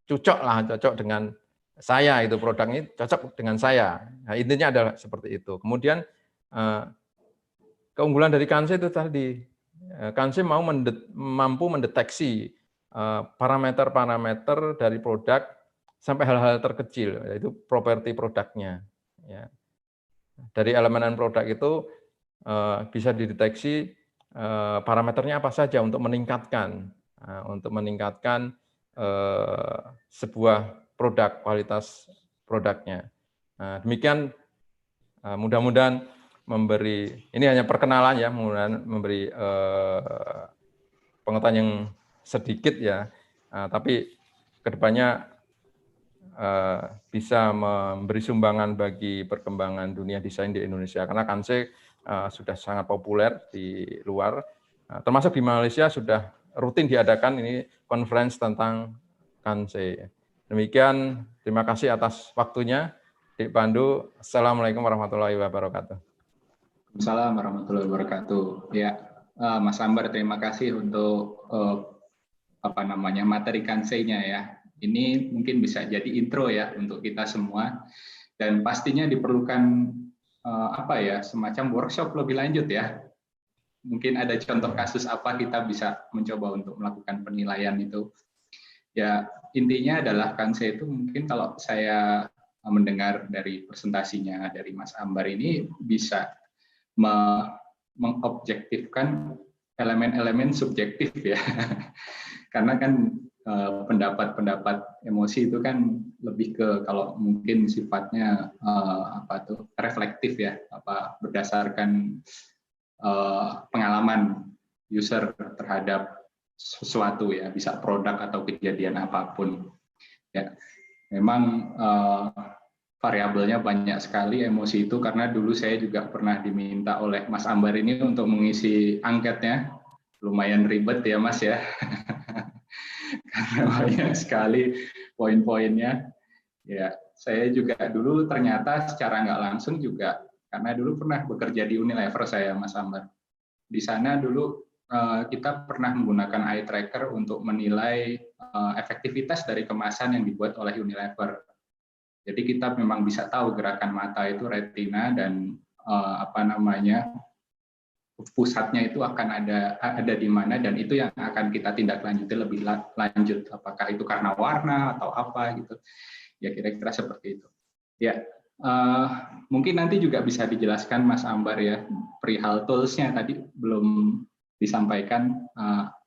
S3: cocok dengan saya, itu produk ini cocok dengan saya. Nah, intinya adalah seperti itu. Kemudian keunggulan dari Kansei itu tadi, Kansei mampu mendeteksi parameter-parameter dari produk sampai hal-hal terkecil, yaitu properti produknya. Ya. Dari elemen produk itu bisa dideteksi parameternya apa saja untuk meningkatkan sebuah produk, kualitas produknya. Nah, demikian mudah-mudahan ini hanya perkenalan ya, mudah-mudahan memberi pengetahuan yang sedikit ya, tapi kedepannya bisa memberi sumbangan bagi perkembangan dunia desain di Indonesia, karena Kanse sudah sangat populer di luar, termasuk di Malaysia sudah rutin diadakan ini conference tentang Kanse. Demikian, terima kasih atas waktunya, Dik Pandu. Assalamualaikum warahmatullahi wabarakatuh.
S2: Assalamualaikum warahmatullahi wabarakatuh. Ya, Mas Ambar, terima kasih untuk materi Kanse-nya ya. Ini mungkin bisa jadi intro ya untuk kita semua, dan pastinya diperlukan semacam workshop lebih lanjut ya. Mungkin ada contoh kasus apa kita bisa mencoba untuk melakukan penilaian itu. Ya, intinya adalah Kanse itu mungkin kalau saya mendengar dari presentasinya dari Mas Ambar ini bisa mengobjektifkan elemen-elemen subjektif ya. Karena kan pendapat-pendapat emosi itu kan lebih ke, kalau mungkin sifatnya reflektif ya, berdasarkan pengalaman user terhadap sesuatu ya, bisa produk atau kejadian apapun ya. Memang variabelnya banyak sekali emosi itu, karena dulu saya juga pernah diminta oleh Mas Ambar ini untuk mengisi angketnya. Lumayan ribet ya Mas ya, karena banyak sekali poin-poinnya. Ya, saya juga dulu ternyata secara nggak langsung juga, karena dulu pernah bekerja di Unilever saya, Mas Ambar. Di sana dulu kita pernah menggunakan eye tracker untuk menilai efektivitas dari kemasan yang dibuat oleh Unilever. Jadi kita memang bisa tahu gerakan mata itu retina dan pusatnya itu akan ada di mana, dan itu yang akan kita tindak lanjuti lebih lanjut, apakah itu karena warna atau apa gitu ya, kira-kira seperti itu ya. Mungkin nanti juga bisa dijelaskan Mas Ambar ya, perihal toolsnya tadi belum disampaikan,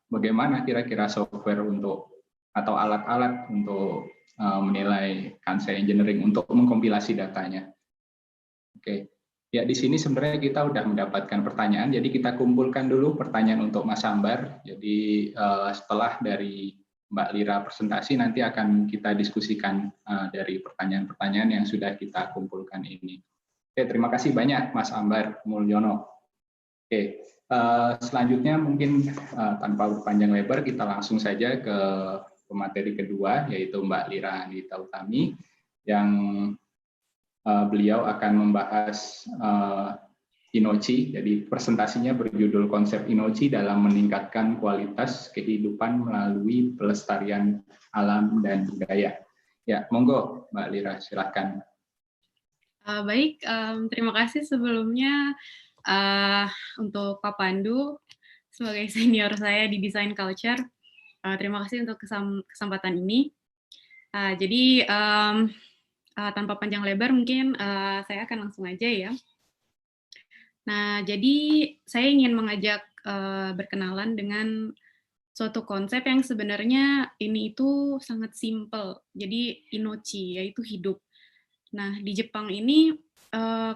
S2: bagaimana kira-kira software untuk atau alat-alat untuk menilai Kanse engineering untuk mengkompilasi datanya. Oke. Ya, di sini sebenarnya kita sudah mendapatkan pertanyaan, jadi kita kumpulkan dulu pertanyaan untuk Mas Ambar. Jadi setelah dari Mbak Lira presentasi, nanti akan kita diskusikan dari pertanyaan-pertanyaan yang sudah kita kumpulkan ini. Oke, terima kasih banyak Mas Ambar Mulyono. Oke, selanjutnya mungkin tanpa berpanjang lebar, kita langsung saja ke pemateri kedua, yaitu Mbak Lira Anita Utami, yang beliau akan membahas Inoci. Jadi presentasinya berjudul Konsep Inoci dalam Meningkatkan Kualitas Kehidupan Melalui Pelestarian Alam dan Budaya. Ya, monggo Mbak Lira, silakan.
S4: Baik, terima kasih sebelumnya untuk Pak Pandu sebagai senior saya di Design Culture. Terima kasih untuk kesempatan ini. Jadi tanpa panjang lebar, mungkin saya akan langsung aja ya. Nah, jadi saya ingin mengajak berkenalan dengan suatu konsep yang sebenarnya ini itu sangat simpel. Jadi inochi, yaitu hidup. Nah, di Jepang ini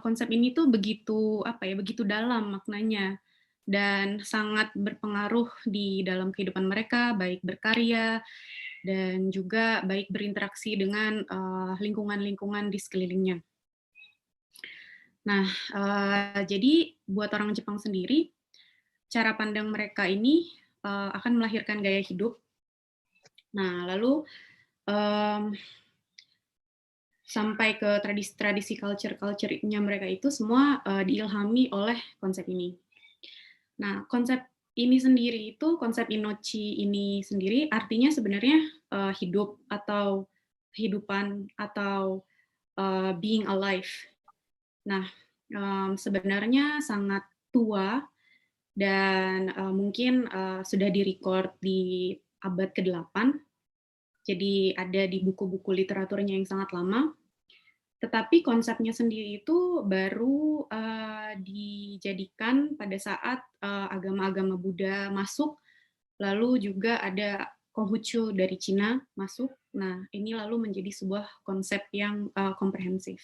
S4: konsep ini tuh begitu begitu dalam maknanya dan sangat berpengaruh di dalam kehidupan mereka, baik berkarya dan juga baik berinteraksi dengan lingkungan-lingkungan di sekelilingnya. Nah, jadi buat orang Jepang sendiri, cara pandang mereka ini akan melahirkan gaya hidup. Nah, lalu sampai ke tradisi culture-nya mereka itu semua diilhami oleh konsep ini. Nah, konsep ini sendiri itu, konsep inochi ini sendiri artinya sebenarnya hidup atau kehidupan atau being alive. Nah, sebenarnya sangat tua dan mungkin sudah direcord di abad ke-8. Jadi ada di buku-buku literaturnya yang sangat lama. Tetapi konsepnya sendiri itu baru dijadikan pada saat agama-agama Buddha masuk, lalu juga ada Konghucu dari Cina masuk. Nah, ini lalu menjadi sebuah konsep yang komprehensif.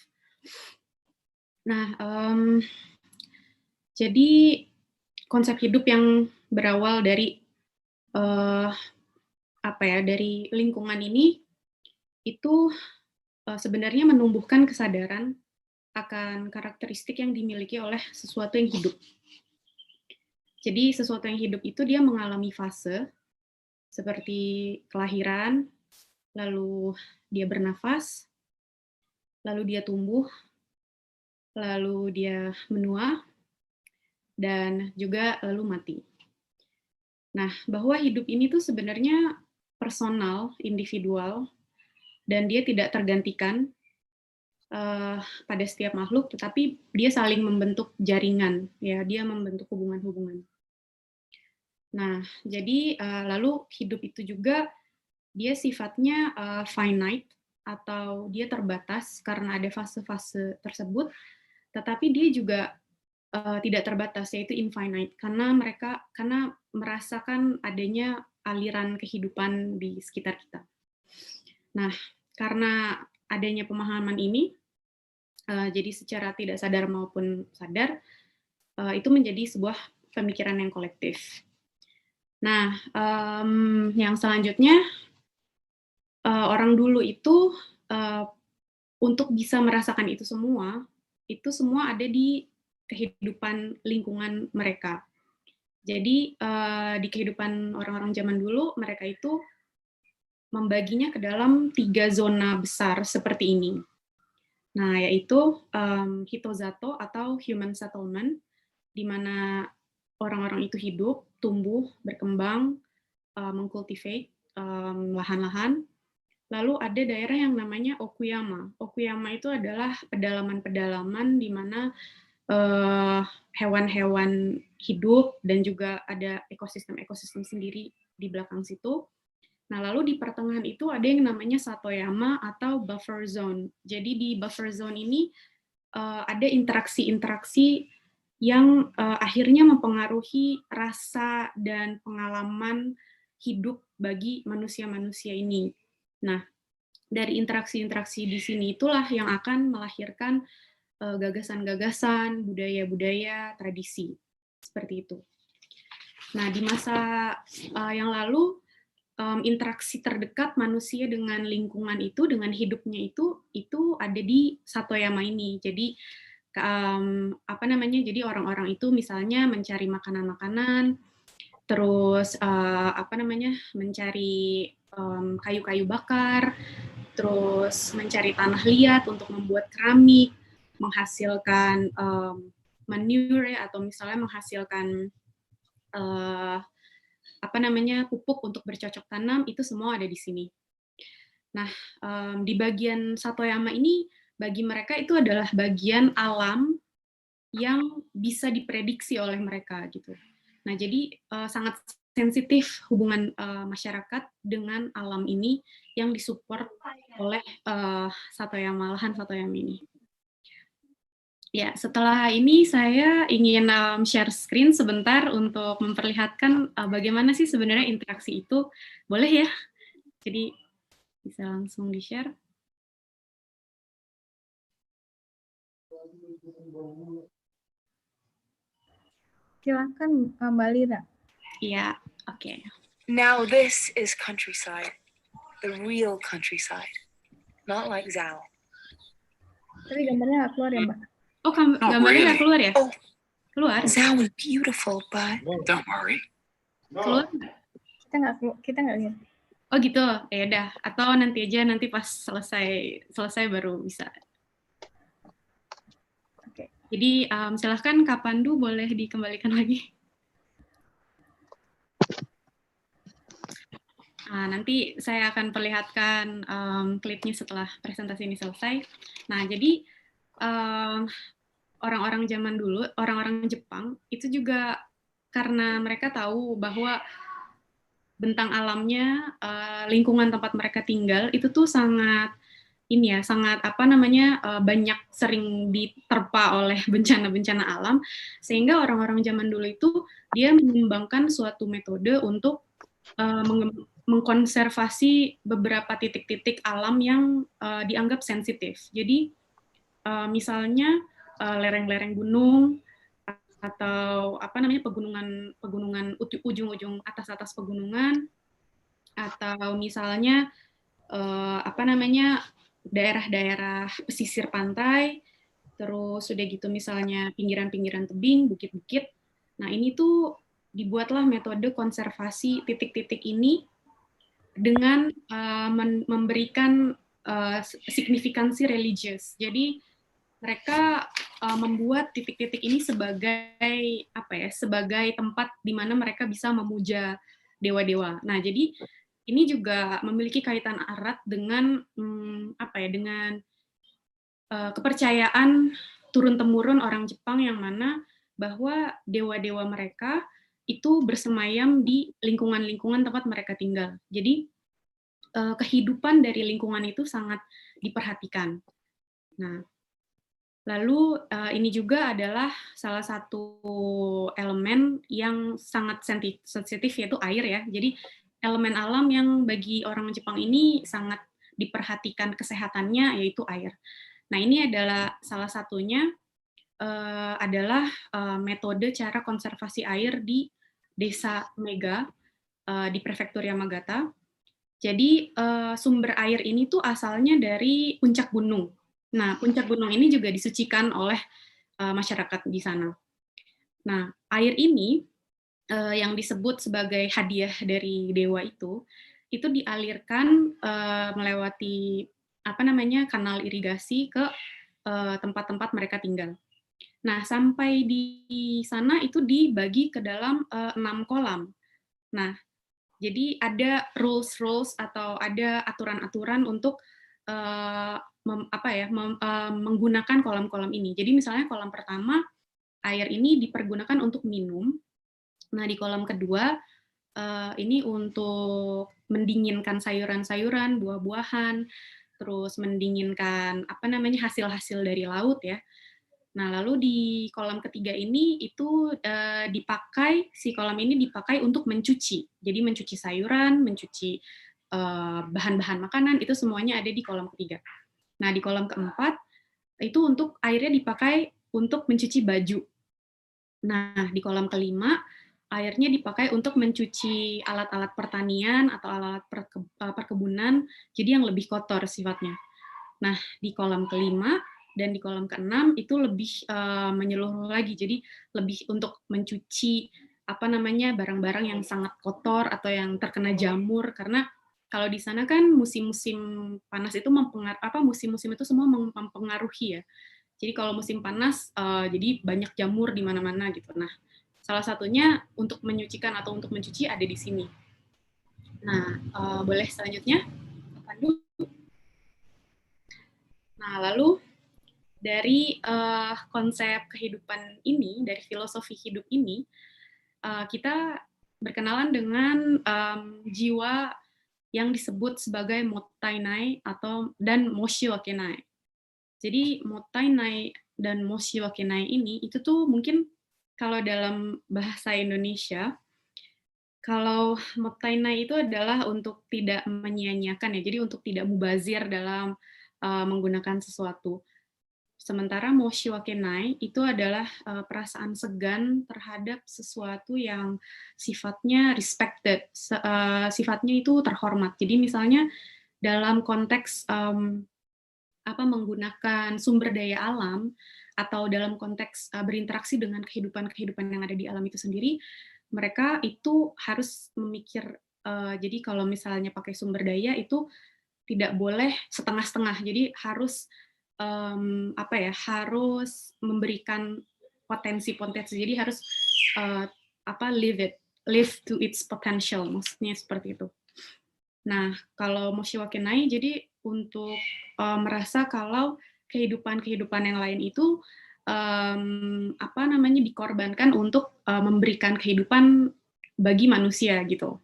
S4: Nah, jadi konsep hidup yang berawal dari dari lingkungan ini itu sebenarnya menumbuhkan kesadaran akan karakteristik yang dimiliki oleh sesuatu yang hidup. Jadi sesuatu yang hidup itu dia mengalami fase seperti kelahiran, lalu dia bernafas, lalu dia tumbuh, lalu dia menua, dan juga lalu mati. Nah, bahwa hidup ini tuh sebenarnya personal, individual, dan dia tidak tergantikan pada setiap makhluk, tetapi dia saling membentuk jaringan, ya, dia membentuk hubungan-hubungan. Nah, jadi lalu hidup itu juga dia sifatnya finite atau dia terbatas karena ada fase-fase tersebut, tetapi dia juga tidak terbatas, yaitu infinite, karena merasakan adanya aliran kehidupan di sekitar kita. Nah, karena adanya pemahaman ini, jadi secara tidak sadar maupun sadar, itu menjadi sebuah pemikiran yang kolektif. Nah, yang selanjutnya, orang dulu itu untuk bisa merasakan itu semua ada di kehidupan lingkungan mereka. Jadi di kehidupan orang-orang zaman dulu, mereka itu membaginya ke dalam 3 zona besar seperti ini. Nah, yaitu hitozato atau human settlement, di mana orang-orang itu hidup, tumbuh, berkembang, mengkultivate lahan-lahan. Lalu ada daerah yang namanya Okuyama. Okuyama itu adalah pedalaman-pedalaman di mana hewan-hewan hidup dan juga ada ekosistem-ekosistem sendiri di belakang situ. Nah, lalu di pertengahan itu ada yang namanya Satoyama atau buffer zone. Jadi di buffer zone ini ada interaksi-interaksi yang akhirnya mempengaruhi rasa dan pengalaman hidup bagi manusia-manusia ini. Nah, dari interaksi-interaksi di sini itulah yang akan melahirkan gagasan-gagasan, budaya-budaya, tradisi. Seperti itu. Nah, di masa yang lalu, interaksi terdekat manusia dengan lingkungan itu, dengan hidupnya itu ada di Satoyama ini. Jadi jadi orang-orang itu misalnya mencari makanan-makanan, terus mencari kayu-kayu bakar, terus mencari tanah liat untuk membuat keramik, menghasilkan manure atau misalnya menghasilkan pupuk untuk bercocok tanam, itu semua ada di sini. Nah, di bagian Satoyama ini, bagi mereka itu adalah bagian alam yang bisa diprediksi oleh mereka gitu. Nah, jadi sangat sensitif hubungan masyarakat dengan alam ini yang disupport oleh Satoyama, lahan Satoyama ini. Ya, setelah ini saya ingin share screen sebentar untuk memperlihatkan bagaimana sih sebenarnya interaksi itu. Boleh ya? Jadi bisa langsung di-share.
S1: Silakan Mbak Lira.
S4: Iya, oke.
S5: Now this is countryside, the real countryside, not like Zao.
S1: Tapi gambarnya nggak keluar ya, Mbak?
S4: Oh, gambarnya nggak keluar ya?
S5: Oh,
S4: keluar.
S5: Zao is beautiful, but
S2: don't worry.
S4: Keluar?
S1: Kita nggak lihat.
S4: Oh gitu, ya udah. Atau nanti pas selesai baru bisa.
S1: Oke.
S4: Jadi silahkan Kak Pandu boleh dikembalikan lagi. Nanti saya akan perlihatkan klipnya setelah presentasi ini selesai. Nah, jadi orang-orang zaman dulu, orang-orang Jepang, itu juga karena mereka tahu bahwa bentang alamnya, lingkungan tempat mereka tinggal, itu tuh sangat banyak sering diterpa oleh bencana-bencana alam, sehingga orang-orang zaman dulu itu dia mengembangkan suatu metode untuk mengkonservasi beberapa titik-titik alam yang dianggap sensitif. Jadi misalnya lereng-lereng gunung atau pegunungan ujung-ujung atas pegunungan, atau misalnya daerah-daerah pesisir pantai, terus udah gitu misalnya pinggiran-pinggiran tebing, bukit-bukit. Nah, ini tuh dibuatlah metode konservasi titik-titik ini dengan memberikan signifikansi religius. Jadi mereka membuat titik-titik ini sebagai apa ya? Sebagai tempat di mana mereka bisa memuja dewa-dewa. Nah, jadi ini juga memiliki kaitan erat dengan apa ya? Dengan kepercayaan turun-temurun orang Jepang yang mana bahwa dewa-dewa mereka itu bersemayam di lingkungan-lingkungan tempat mereka tinggal. Jadi kehidupan dari lingkungan itu sangat diperhatikan. Nah, lalu ini juga adalah salah satu elemen yang sangat sensitif yaitu air ya. Jadi elemen alam yang bagi orang Jepang ini sangat diperhatikan kesehatannya yaitu air. Nah, ini adalah salah satunya adalah metode cara konservasi air di Desa Mega di Prefektur Yamagata. Jadi sumber air ini tuh asalnya dari puncak gunung. Nah, puncak gunung ini juga disucikan oleh masyarakat di sana. Nah, air ini yang disebut sebagai hadiah dari dewa itu dialirkan melewati apa namanya kanal irigasi ke tempat-tempat mereka tinggal. Nah, sampai di sana itu dibagi ke dalam 6 kolam. Nah, jadi ada rules atau ada aturan-aturan untuk menggunakan kolam-kolam ini. Jadi misalnya kolam pertama air ini dipergunakan untuk minum. Nah, di kolam kedua ini untuk mendinginkan sayuran-sayuran, buah-buahan, terus mendinginkan hasil-hasil dari laut ya. Nah, lalu di kolam ketiga ini itu si kolam ini dipakai untuk mencuci. Jadi mencuci sayuran, mencuci bahan-bahan makanan, itu semuanya ada di kolam ketiga. Nah, di kolam keempat, itu untuk airnya dipakai untuk mencuci baju. Nah, di kolam kelima, airnya dipakai untuk mencuci alat-alat pertanian atau alat-alat perkebunan, jadi yang lebih kotor sifatnya. Nah, di kolam kelima, dan di kolam ke-6 itu lebih menyeluruh lagi, jadi lebih untuk mencuci barang-barang yang sangat kotor atau yang terkena jamur, karena kalau di sana kan musim-musim panas itu musim-musim itu semua mempengaruhi ya. Jadi kalau musim panas jadi banyak jamur di mana-mana gitu. Nah, salah satunya untuk menyucikan atau untuk mencuci ada di sini. Nah, boleh selanjutnya, Pandu. Nah, lalu dari konsep kehidupan ini, dari filosofi hidup ini, kita berkenalan dengan jiwa yang disebut sebagai mottainai dan moshi wakenai. Jadi mottainai dan moshi wakenai ini itu tuh mungkin kalau dalam bahasa Indonesia, kalau mottainai itu adalah untuk tidak menyia-nyiakan ya, jadi untuk tidak mubazir dalam menggunakan sesuatu. Sementara moshi wakenai itu adalah perasaan segan terhadap sesuatu yang sifatnya respected, sifatnya itu terhormat. Jadi misalnya dalam konteks menggunakan sumber daya alam atau dalam konteks berinteraksi dengan kehidupan yang ada di alam itu sendiri, mereka itu harus memikir. Jadi kalau misalnya pakai sumber daya itu tidak boleh setengah-setengah. Jadi harus harus memberikan potensi-potensi. Jadi harus live to its potential, maksudnya seperti itu. Nah, kalau moshi wakenai jadi untuk merasa kalau kehidupan yang lain itu dikorbankan untuk memberikan kehidupan bagi manusia gitu.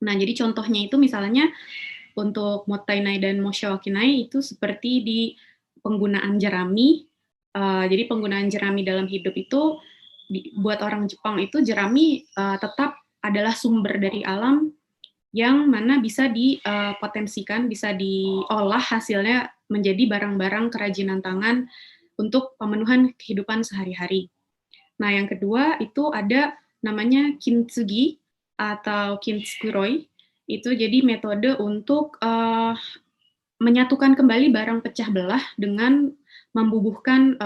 S4: Nah, jadi contohnya itu misalnya untuk mottainai dan moshi wakenai itu seperti di penggunaan jerami. Jadi penggunaan jerami dalam hidup itu buat orang Jepang itu jerami tetap adalah sumber dari alam yang mana bisa dipotensikan, bisa diolah hasilnya menjadi barang-barang kerajinan tangan untuk pemenuhan kehidupan sehari-hari. Nah, yang kedua itu ada namanya kintsugi atau kintsukuroi. Itu jadi metode untuk menyatukan kembali barang pecah belah dengan membubuhkan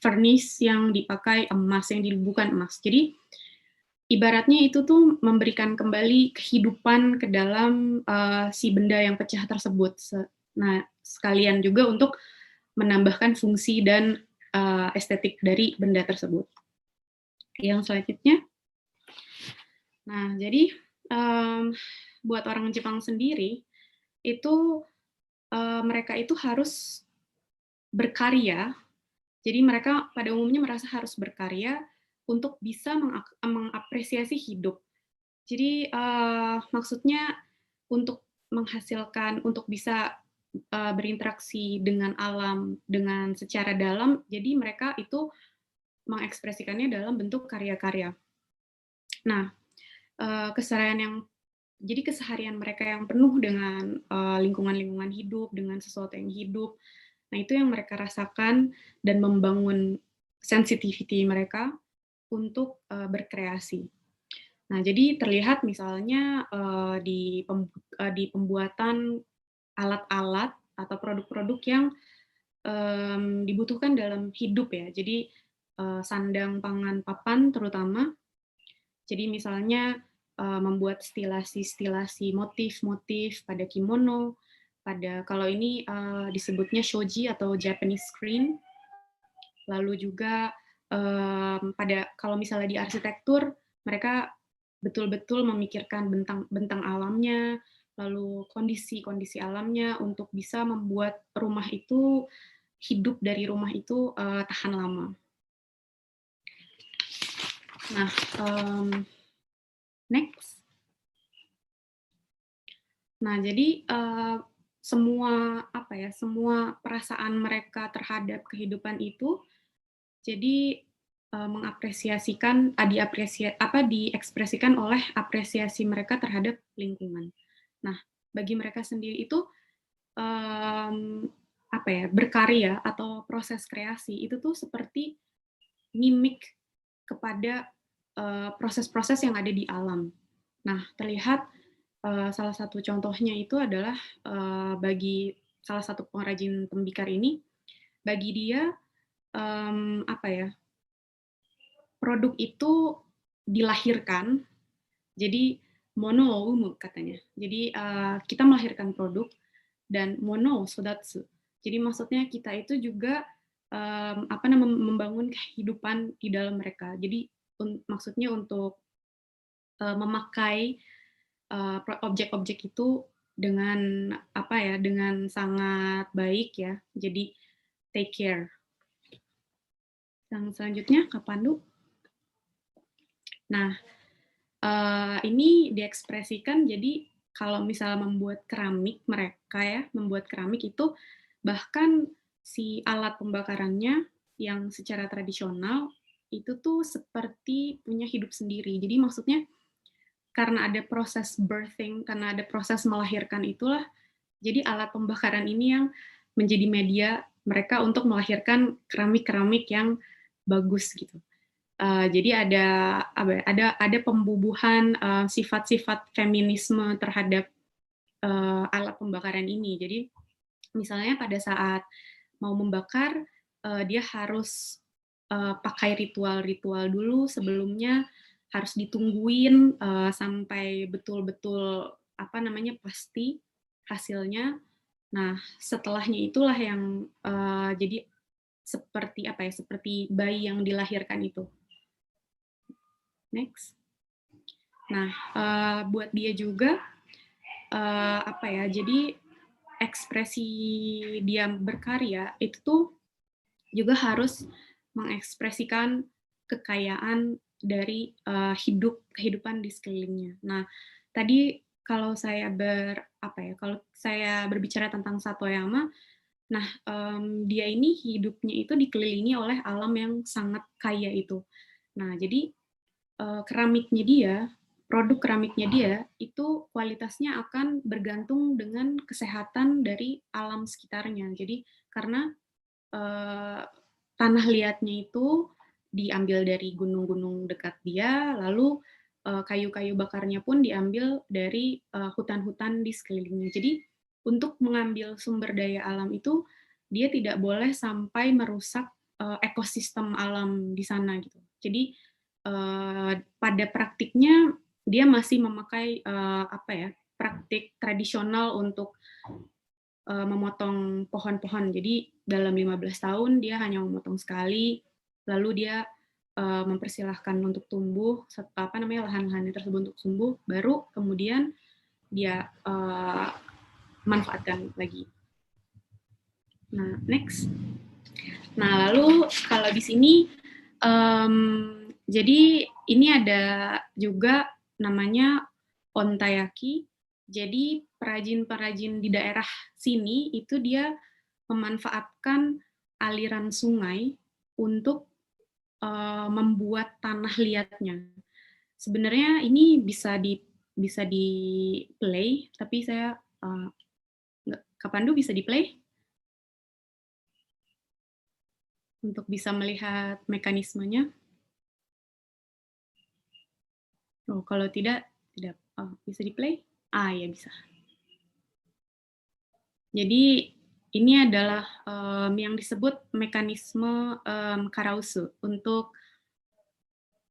S4: furnace yang dipakai emas, yang dibubuhkan emas. Jadi ibaratnya itu tuh memberikan kembali kehidupan ke dalam si benda yang pecah tersebut. Nah, sekalian juga untuk menambahkan fungsi dan estetik dari benda tersebut. Yang selanjutnya, nah jadi buat orang Jepang sendiri itu mereka itu harus berkarya. Jadi mereka pada umumnya merasa harus berkarya untuk bisa mengapresiasi hidup. Jadi maksudnya untuk menghasilkan, untuk bisa berinteraksi dengan alam dengan secara dalam, jadi mereka itu mengekspresikannya dalam bentuk karya-karya. Nah, jadi keseharian mereka yang penuh dengan lingkungan-lingkungan hidup, dengan sesuatu yang hidup, nah itu yang mereka rasakan dan membangun sensitivity mereka untuk berkreasi. Nah, jadi terlihat misalnya di pembuatan alat-alat atau produk-produk yang dibutuhkan dalam hidup ya. Jadi sandang, pangan, papan terutama. Jadi misalnya membuat stilasi motif-motif pada kimono, kalau ini disebutnya shoji atau Japanese screen. Lalu juga kalau misalnya di arsitektur, mereka betul-betul memikirkan bentang alamnya, lalu kondisi alamnya untuk bisa membuat rumah itu, hidup dari rumah itu tahan lama. Nah, next. Nah, jadi semua perasaan mereka terhadap kehidupan itu jadi mengapresiasikan, diekspresikan oleh apresiasi mereka terhadap lingkungan. Nah, bagi mereka sendiri itu berkarya atau proses kreasi itu tuh seperti mimik kepada proses-proses yang ada di alam. Nah, terlihat salah satu contohnya itu adalah bagi salah satu pengrajin tembikar ini, bagi dia produk itu dilahirkan, jadi mono umu katanya. Jadi kita melahirkan produk dan mono sodatsu. Jadi maksudnya kita itu juga membangun kehidupan di dalam mereka. Jadi maksudnya untuk memakai objek-objek itu dengan dengan sangat baik ya. Jadi take care. Yang selanjutnya Kak Pandu. Nah, ini diekspresikan jadi kalau misalnya membuat keramik membuat keramik itu bahkan si alat pembakarannya yang secara tradisional itu tuh seperti punya hidup sendiri. Jadi maksudnya karena ada proses birthing, karena ada proses melahirkan itulah, jadi alat pembakaran ini yang menjadi media mereka untuk melahirkan keramik-keramik yang bagus gitu. Jadi ada pembubuhan sifat-sifat feminisme terhadap alat pembakaran ini. Jadi misalnya pada saat mau membakar, dia harus pakai ritual-ritual dulu sebelumnya, harus ditungguin sampai betul-betul pasti hasilnya. Nah, setelahnya itulah yang jadi seperti bayi yang dilahirkan itu. Next. Nah, buat dia juga jadi ekspresi dia berkarya itu tuh juga harus mengekspresikan kekayaan dari kehidupan di sekelilingnya. Nah, tadi kalau saya berbicara tentang Satoyama, nah dia ini hidupnya itu dikelilingi oleh alam yang sangat kaya itu. Nah, jadi produk keramiknya dia itu kualitasnya akan bergantung dengan kesehatan dari alam sekitarnya. Jadi karena tanah liatnya itu diambil dari gunung-gunung dekat dia, lalu kayu-kayu bakarnya pun diambil dari hutan-hutan di sekelilingnya. Jadi untuk mengambil sumber daya alam itu dia tidak boleh sampai merusak ekosistem alam di sana gitu. Jadi pada praktiknya dia masih memakai praktik tradisional untuk memotong pohon-pohon. Jadi dalam 15 tahun dia hanya memotong sekali, lalu dia mempersilahkan untuk tumbuh, lahan-lahannya tersebut untuk tumbuh, baru kemudian dia manfaatkan lagi. Nah, next. Nah, lalu kalau di sini, jadi ini ada juga namanya ontayaki. Jadi perajin-perajin di daerah sini itu dia memanfaatkan aliran sungai untuk membuat tanah liatnya. Sebenarnya ini bisa di play, tapi saya Kak Pandu bisa di play untuk bisa melihat mekanismenya. Oh, kalau tidak bisa di play? Ya bisa. Jadi ini adalah yang disebut mekanisme karausu untuk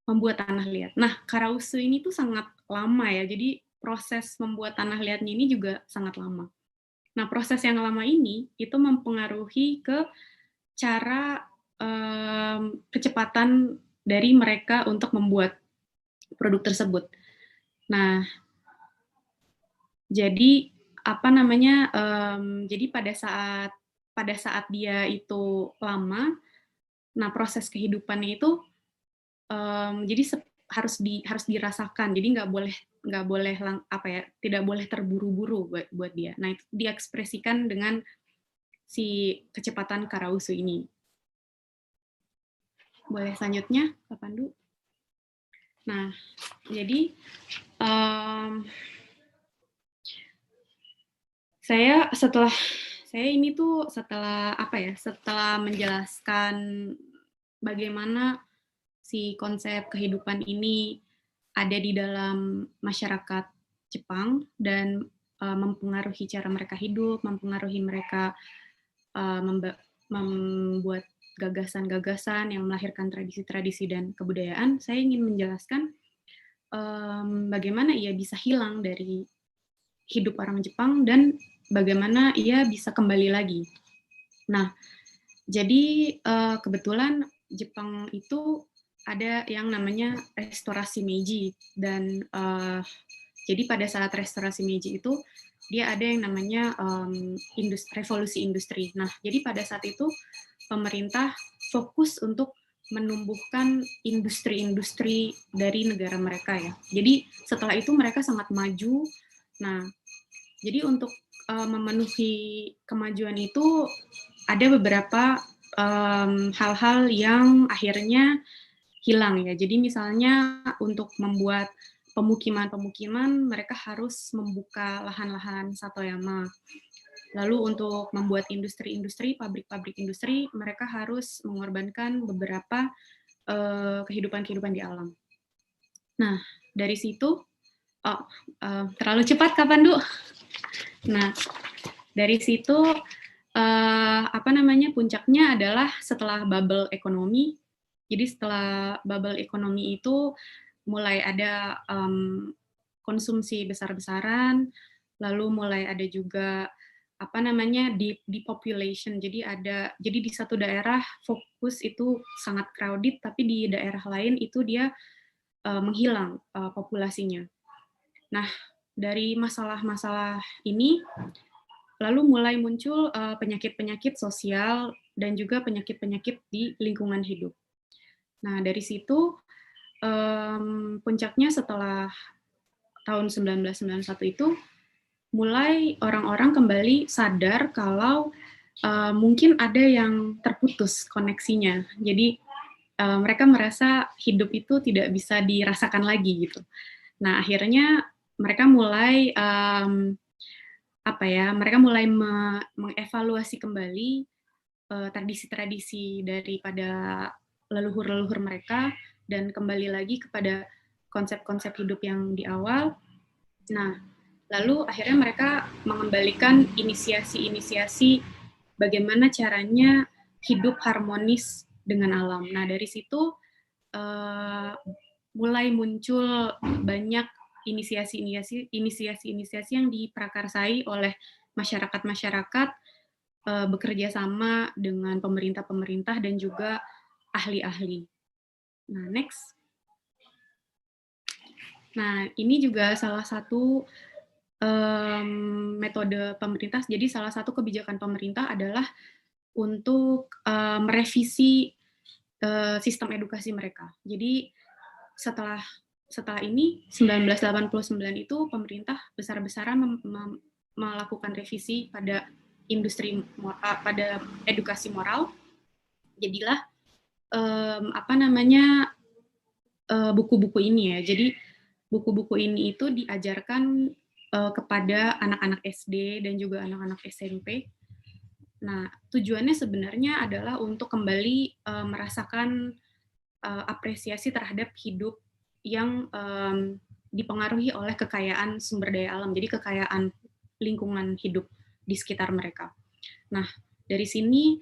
S4: membuat tanah liat. Nah, karausu ini tuh sangat lama ya, jadi proses membuat tanah liatnya ini juga sangat lama. Nah, proses yang lama ini itu mempengaruhi ke cara kecepatan dari mereka untuk membuat produk tersebut. Nah, jadi jadi pada saat dia itu lama, nah proses kehidupannya itu jadi harus dirasakan. Jadi tidak boleh terburu-buru buat dia. Nah, itu diekspresikan dengan si kecepatan karausu ini. Boleh selanjutnya, Pak Pandu? Nah, jadi setelah menjelaskan bagaimana si konsep kehidupan ini ada di dalam masyarakat Jepang dan mempengaruhi cara mereka hidup, mempengaruhi mereka membuat gagasan-gagasan yang melahirkan tradisi-tradisi dan kebudayaan, saya ingin menjelaskan bagaimana ia bisa hilang dari hidup orang Jepang dan bagaimana ia bisa kembali lagi. Nah, jadi kebetulan Jepang itu ada yang namanya restorasi Meiji dan jadi pada saat restorasi Meiji itu dia ada yang namanya revolusi industri. Nah, jadi pada saat itu pemerintah fokus untuk menumbuhkan industri-industri dari negara mereka ya. Jadi setelah itu mereka sangat maju. Nah, jadi untuk memenuhi kemajuan itu ada beberapa hal-hal yang akhirnya hilang ya. Jadi misalnya untuk membuat pemukiman-pemukiman mereka harus membuka lahan-lahan Satoyama. Lalu untuk membuat industri-industri, pabrik-pabrik industri, mereka harus mengorbankan beberapa kehidupan-kehidupan di alam. Nah, dari situ, terlalu cepat Kak Pandu. Nah, dari situ, puncaknya adalah setelah bubble ekonomi. Jadi setelah bubble ekonomi itu mulai ada konsumsi besar-besaran, lalu mulai ada juga depopulation. Jadi di satu daerah fokus itu sangat crowded, tapi di daerah lain itu dia menghilang populasinya. Nah, dari masalah-masalah ini lalu mulai muncul penyakit-penyakit sosial dan juga penyakit-penyakit di lingkungan hidup. Nah, dari situ puncaknya setelah tahun 1991 itu mulai orang-orang kembali sadar kalau mungkin ada yang terputus koneksinya. Jadi mereka merasa hidup itu tidak bisa dirasakan lagi gitu. Nah, akhirnya mereka mulai mengevaluasi kembali tradisi-tradisi daripada leluhur-leluhur mereka dan kembali lagi kepada konsep-konsep hidup yang di awal. Nah, Lalu akhirnya mereka mengembalikan inisiasi-inisiasi bagaimana caranya hidup harmonis dengan alam. Nah, dari situ mulai muncul banyak inisiasi-inisiasi yang diprakarsai oleh masyarakat-masyarakat bekerja sama dengan pemerintah-pemerintah dan juga ahli-ahli. Nah, next. Nah, ini juga salah satu metode pemerintah. Jadi salah satu kebijakan pemerintah adalah untuk merevisi sistem edukasi mereka. Jadi setelah ini 1989 itu pemerintah besar-besaran melakukan revisi pada industri pada edukasi moral. Jadilah buku-buku ini ya. Jadi buku-buku ini itu diajarkan kepada anak-anak SD dan juga anak-anak SMP. Nah, tujuannya sebenarnya adalah untuk kembali merasakan apresiasi terhadap hidup yang dipengaruhi oleh kekayaan sumber daya alam, jadi kekayaan lingkungan hidup di sekitar mereka. Nah, dari sini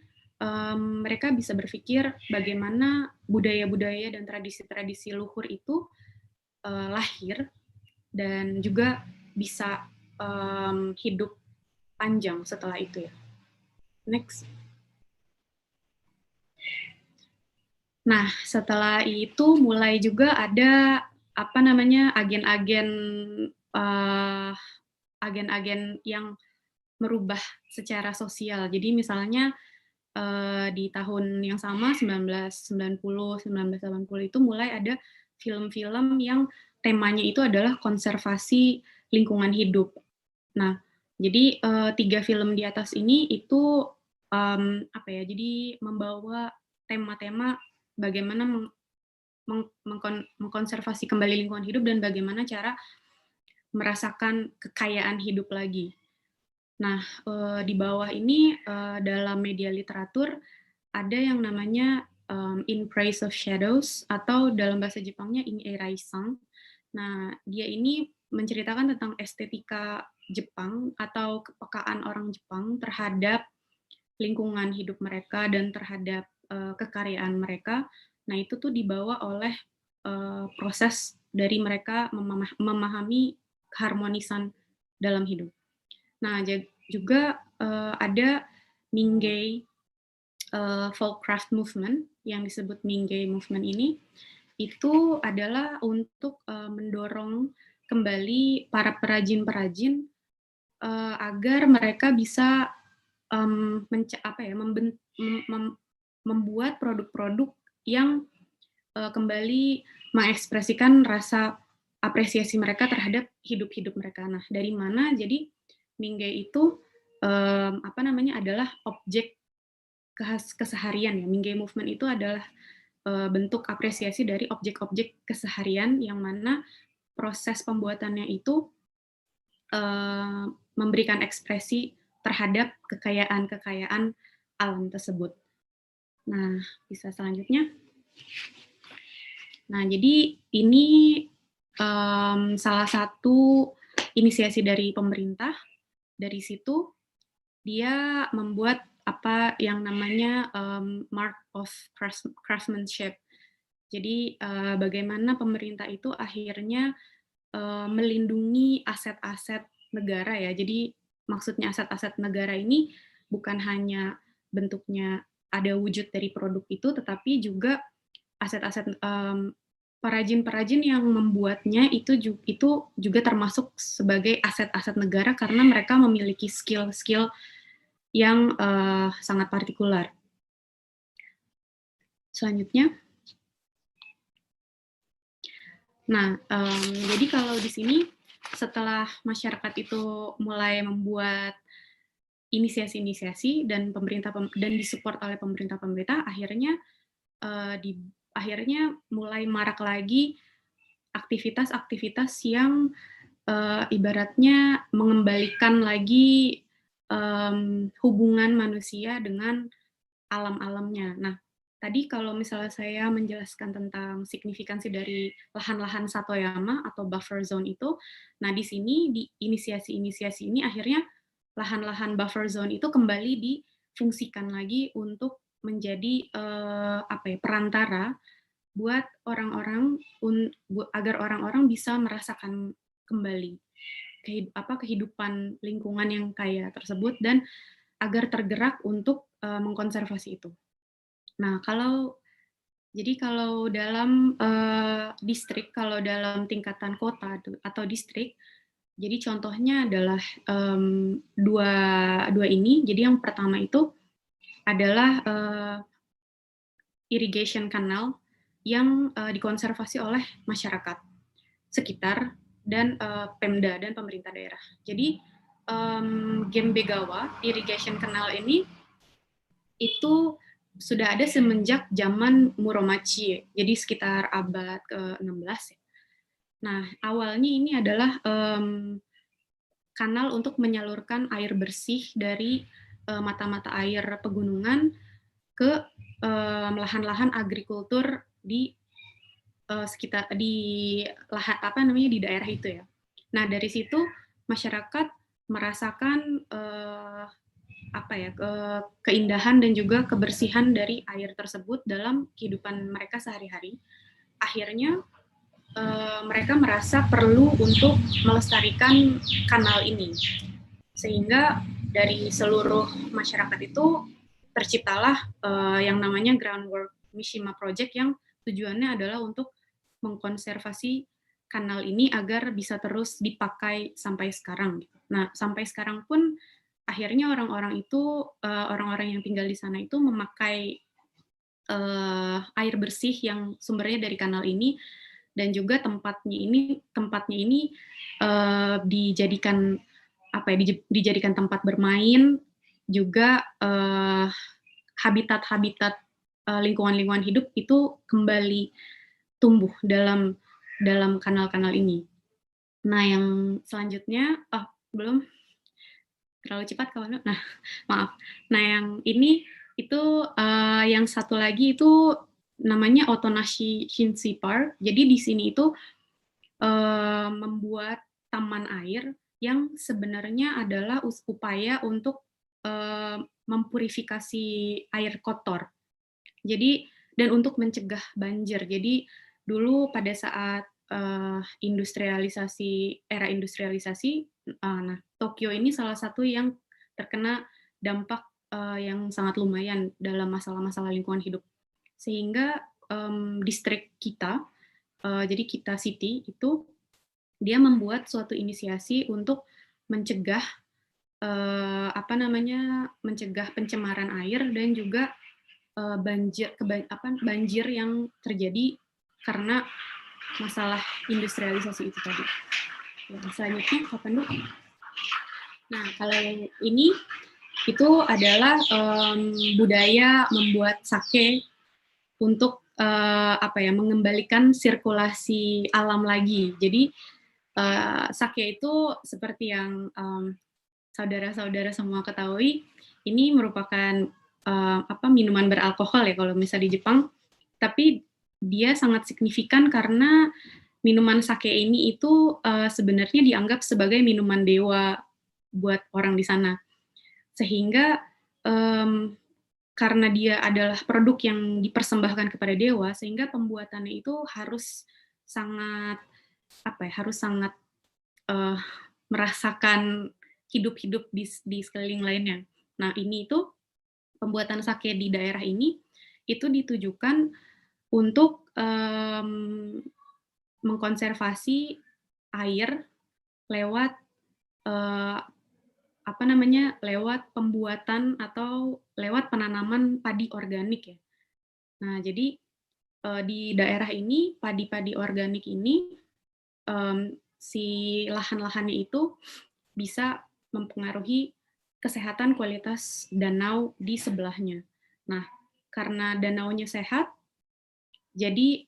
S4: mereka bisa berpikir bagaimana budaya-budaya dan tradisi-tradisi luhur itu lahir dan juga bisa hidup panjang setelah itu ya. Next. Nah, setelah itu mulai juga ada agen-agen yang merubah secara sosial. Jadi misalnya di tahun yang sama 1990, 1980 itu mulai ada film-film yang temanya itu adalah konservasi lingkungan hidup. Nah, jadi 3 film di atas ini itu jadi membawa tema-tema bagaimana mengkonservasi kembali lingkungan hidup dan bagaimana cara merasakan kekayaan hidup lagi. Nah, di bawah ini dalam media literatur ada yang namanya In Praise of Shadows atau dalam bahasa Jepangnya In Eraisang. Nah, dia ini menceritakan tentang estetika Jepang atau kepekaan orang Jepang terhadap lingkungan hidup mereka dan terhadap kekaryaan mereka. Nah, itu tuh dibawa oleh proses dari mereka memahami keharmonisan dalam hidup. Nah, juga ada Mingei folk craft movement yang disebut Mingei movement ini itu adalah untuk mendorong kembali para perajin-perajin agar mereka bisa membuat produk-produk yang kembali mengekspresikan rasa apresiasi mereka terhadap hidup-hidup mereka. Nah, dari mana? Jadi Mingei itu adalah objek keseharian ya. Mingei movement itu adalah bentuk apresiasi dari objek-objek keseharian yang mana proses pembuatannya itu memberikan ekspresi terhadap kekayaan-kekayaan alam tersebut. Nah, bisa selanjutnya. Nah, jadi ini salah satu inisiasi dari pemerintah. Dari situ dia membuat apa yang namanya mark of craftsmanship. Jadi bagaimana pemerintah itu akhirnya melindungi aset-aset negara ya. Jadi maksudnya aset-aset negara ini bukan hanya bentuknya ada wujud dari produk itu, tetapi juga aset-aset perajin-perajin yang membuatnya itu juga termasuk sebagai aset-aset negara karena mereka memiliki skill-skill yang sangat partikular. Selanjutnya. Nah, jadi kalau di sini setelah masyarakat itu mulai membuat inisiasi-inisiasi dan disupport oleh pemerintah-pemerintah, akhirnya mulai marak lagi aktivitas-aktivitas yang ibaratnya mengembalikan lagi hubungan manusia dengan alam-alamnya. Nah, tadi kalau misalnya saya menjelaskan tentang signifikansi dari lahan-lahan Satoyama atau buffer zone itu, nah di sini di inisiasi-inisiasi ini akhirnya lahan-lahan buffer zone itu kembali difungsikan lagi untuk menjadi perantara buat orang-orang agar orang-orang bisa merasakan kembali kehidupan lingkungan yang kaya tersebut dan agar tergerak untuk mengkonservasi itu. Nah, kalau dalam distrik, kalau dalam tingkatan kota atau distrik, jadi contohnya adalah dua ini. Jadi yang pertama itu adalah irrigation canal yang dikonservasi oleh masyarakat sekitar dan Pemda dan pemerintah daerah. Jadi Gembegawa irrigation canal ini itu sudah ada semenjak zaman Muromachi, jadi sekitar abad ke-16. Nah, awalnya ini adalah kanal untuk menyalurkan air bersih dari mata-mata air pegunungan ke lahan-lahan agrikultur di sekitar di lahan di daerah itu ya. Nah, dari situ masyarakat merasakan keindahan dan juga kebersihan dari air tersebut dalam kehidupan mereka sehari-hari. Akhirnya mereka merasa perlu untuk melestarikan kanal ini, sehingga dari seluruh masyarakat itu terciptalah yang namanya Groundwork Mishima Project yang tujuannya adalah untuk mengkonservasi kanal ini agar bisa terus dipakai sampai sekarang. Nah, sampai sekarang pun akhirnya orang-orang yang tinggal di sana itu memakai air bersih yang sumbernya dari kanal ini, dan juga tempatnya ini dijadikan dijadikan tempat bermain, juga habitat-habitat lingkungan-lingkungan hidup itu kembali tumbuh dalam kanal-kanal ini. Nah, yang selanjutnya belum terlalu cepat kawan. Nah, maaf. Nah, yang ini itu yang satu lagi itu namanya Otonashi Shinsi Park. Jadi di sini itu membuat taman air yang sebenarnya adalah upaya untuk mempurifikasi air kotor. Jadi dan untuk mencegah banjir. Jadi dulu pada saat era industrialisasi, nah Tokyo ini salah satu yang terkena dampak yang sangat lumayan dalam masalah-masalah lingkungan hidup. Sehingga distrik kita, jadi Kita City itu dia membuat suatu inisiasi untuk mencegah mencegah pencemaran air dan juga banjir yang terjadi karena masalah industrialisasi itu tadi. Selanjutnya, kapan dulu? Nah, kalau yang ini itu adalah budaya membuat sake untuk mengembalikan sirkulasi alam lagi. Jadi sake itu seperti yang saudara-saudara semua ketahui, ini merupakan minuman beralkohol ya kalau misalnya di Jepang, tapi dia sangat signifikan karena minuman sake ini itu sebenarnya dianggap sebagai minuman dewa buat orang di sana. Sehingga karena dia adalah produk yang dipersembahkan kepada dewa, sehingga pembuatannya itu harus sangat merasakan hidup-hidup di sekeliling lainnya. Nah, ini itu pembuatan sake di daerah ini itu ditujukan untuk mengkonservasi air lewat lewat pembuatan atau lewat penanaman padi organik ya. Nah, jadi di daerah ini padi-padi organik ini si lahan-lahannya itu bisa mempengaruhi kesehatan kualitas danau di sebelahnya. Nah, karena danaunya sehat, jadi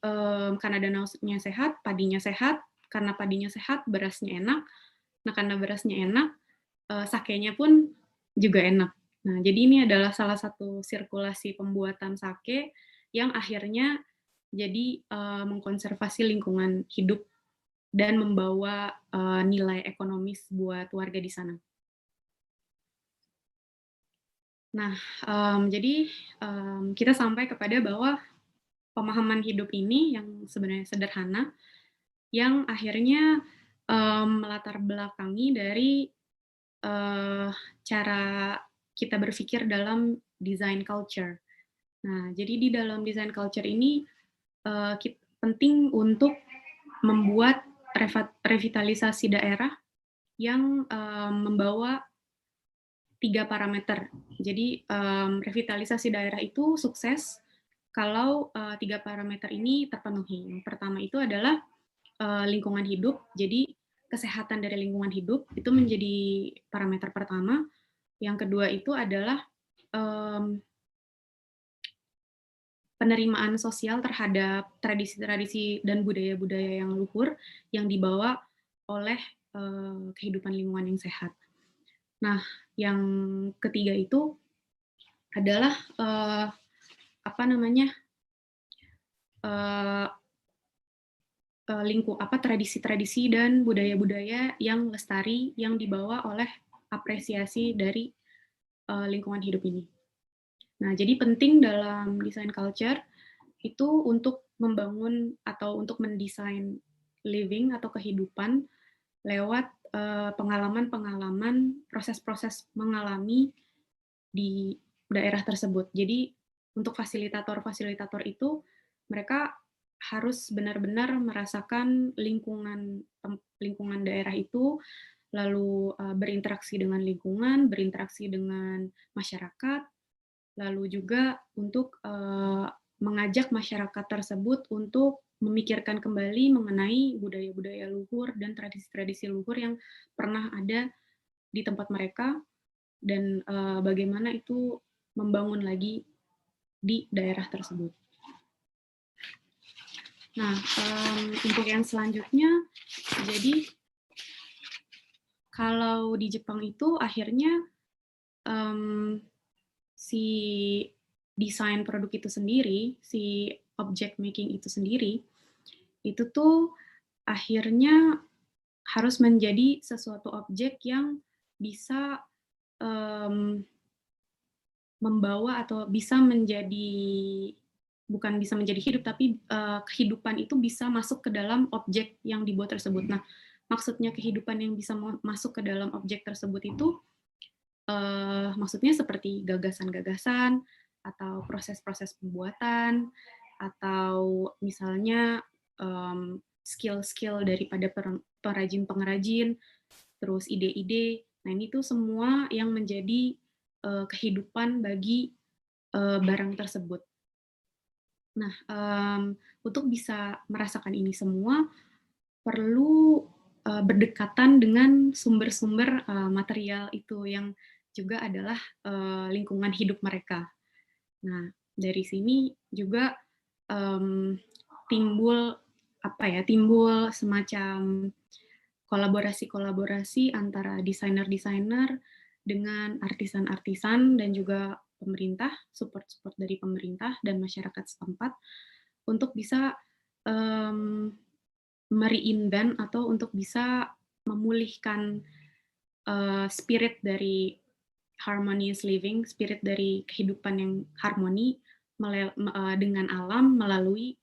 S4: karena danaunya sehat, padinya sehat, karena padinya sehat, berasnya enak. Nah, karena berasnya enak, sakenya pun juga enak. Nah, jadi ini adalah salah satu sirkulasi pembuatan sake yang akhirnya jadi mengkonservasi lingkungan hidup dan membawa nilai ekonomis buat warga di sana. Nah, jadi kita sampai kepada bahwa pemahaman hidup ini yang sebenarnya sederhana, yang akhirnya melatar belakangi dari cara kita berpikir dalam design culture. Nah, jadi di dalam design culture ini penting untuk membuat revitalisasi daerah yang membawa 3 parameter. Jadi revitalisasi daerah itu sukses kalau 3 parameter ini terpenuhi. Yang pertama itu adalah lingkungan hidup. Jadi kesehatan dari lingkungan hidup itu menjadi parameter pertama. Yang kedua itu adalah penerimaan sosial terhadap tradisi-tradisi dan budaya-budaya yang luhur yang dibawa oleh kehidupan lingkungan yang sehat. Nah, yang ketiga itu adalah tradisi-tradisi dan budaya-budaya yang lestari yang dibawa oleh apresiasi dari lingkungan hidup ini. Nah, jadi penting dalam desain culture itu untuk membangun atau untuk mendesain living atau kehidupan lewat pengalaman-pengalaman, proses-proses mengalami di daerah tersebut. Jadi untuk fasilitator-fasilitator itu mereka harus benar-benar merasakan lingkungan daerah itu, lalu berinteraksi dengan lingkungan, berinteraksi dengan masyarakat, lalu juga untuk mengajak masyarakat tersebut untuk memikirkan kembali mengenai budaya-budaya luhur dan tradisi-tradisi luhur yang pernah ada di tempat mereka, dan bagaimana itu membangun lagi di daerah tersebut. Nah, untuk yang selanjutnya, jadi kalau di Jepang itu akhirnya si desain produk itu sendiri, si object making itu sendiri, itu tuh akhirnya harus menjadi sesuatu objek yang bisa membawa atau bisa menjadi, bukan bisa menjadi hidup, tapi kehidupan itu bisa masuk ke dalam objek yang dibuat tersebut. Nah, maksudnya kehidupan yang bisa masuk ke dalam objek tersebut itu maksudnya seperti gagasan-gagasan atau proses-proses pembuatan, atau misalnya skill-skill daripada pengrajin-pengrajin, terus ide-ide. Nah, ini tuh semua yang menjadi kehidupan bagi barang tersebut. Nah, untuk bisa merasakan ini semua, perlu berdekatan dengan sumber-sumber material itu yang juga adalah lingkungan hidup mereka. Nah, dari sini juga timbul semacam kolaborasi-kolaborasi antara desainer-desainer dengan artisan-artisan dan juga pemerintah, support dari pemerintah dan masyarakat setempat untuk bisa mereinvent atau untuk bisa memulihkan spirit dari harmonious living, spirit dari kehidupan yang harmoni dengan alam melalui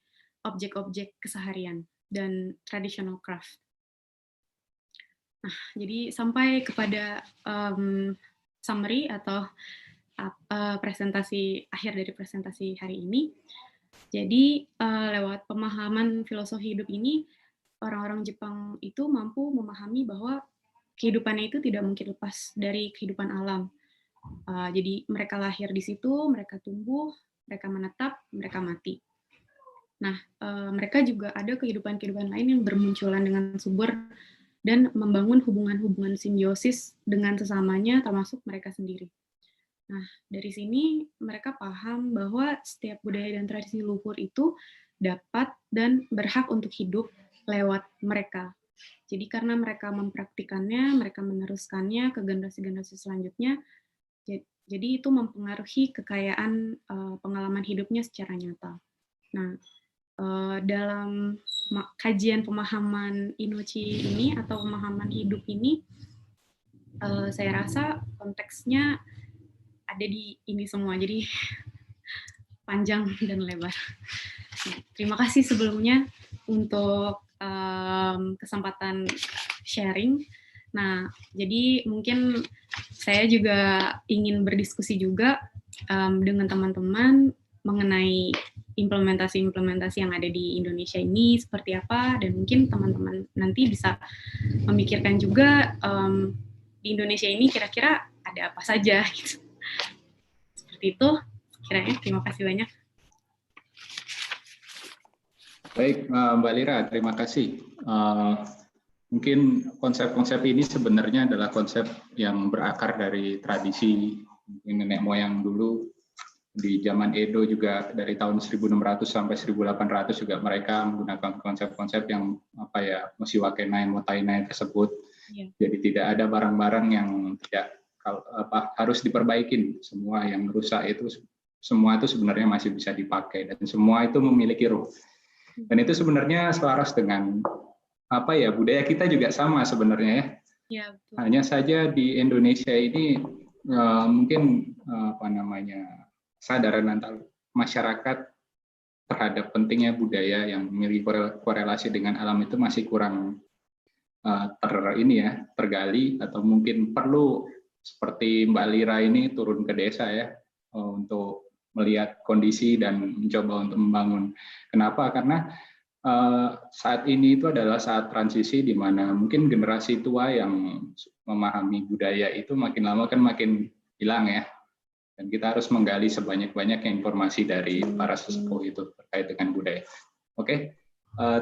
S4: objek-objek keseharian dan traditional craft. Nah, jadi sampai kepada summary atau presentasi akhir dari presentasi hari ini. Jadi lewat pemahaman filosofi hidup ini, orang-orang Jepang itu mampu memahami bahwa kehidupannya itu tidak mungkin lepas dari kehidupan alam. Jadi mereka lahir di situ, mereka tumbuh, mereka menetap, mereka mati. Nah, mereka juga ada kehidupan-kehidupan lain yang bermunculan dengan subur dan membangun hubungan-hubungan simbiosis dengan sesamanya, termasuk mereka sendiri. Nah, dari sini mereka paham bahwa setiap budaya dan tradisi luhur itu dapat dan berhak untuk hidup lewat mereka. Jadi karena mereka mempraktikannya, mereka meneruskannya ke generasi-generasi selanjutnya, Jadi itu mempengaruhi kekayaan pengalaman hidupnya secara nyata. Nah, dalam kajian pemahaman Inochi ini atau pemahaman hidup ini, saya rasa konteksnya ada di ini semua. Jadi panjang dan lebar. Terima kasih sebelumnya untuk kesempatan sharing. Nah, jadi mungkin saya juga ingin berdiskusi juga dengan teman-teman mengenai implementasi-implementasi yang ada di Indonesia ini seperti apa, dan mungkin teman-teman nanti bisa memikirkan juga di Indonesia ini kira-kira ada apa saja gitu. Seperti itu kiranya. Terima kasih banyak.
S2: Baik, Mbak Lira, terima kasih. Mungkin konsep-konsep ini sebenarnya adalah konsep yang berakar dari tradisi nenek moyang dulu. Di zaman Edo juga dari tahun 1600 sampai 1800 juga mereka menggunakan konsep-konsep yang Moshiwakenai, Mottainai tersebut. Jadi tidak ada barang-barang yang tidak harus diperbaikin. Semua yang rusak itu semua itu sebenarnya masih bisa dipakai dan semua itu memiliki ruh. Dan itu sebenarnya selaras dengan budaya kita juga sama sebenarnya ya.
S4: Ya, betul.
S2: Hanya saja di Indonesia ini mungkin kesadaran antar masyarakat terhadap pentingnya budaya yang memiliki korelasi dengan alam itu masih kurang tergali, atau mungkin perlu seperti Mbak Lira ini turun ke desa ya untuk melihat kondisi dan mencoba untuk membangun. Kenapa? Karena saat ini itu adalah saat transisi di mana mungkin generasi tua yang memahami budaya itu makin lama kan makin hilang ya. Dan kita harus menggali sebanyak-banyaknya informasi dari para sesepuh itu terkait dengan budaya. Oke,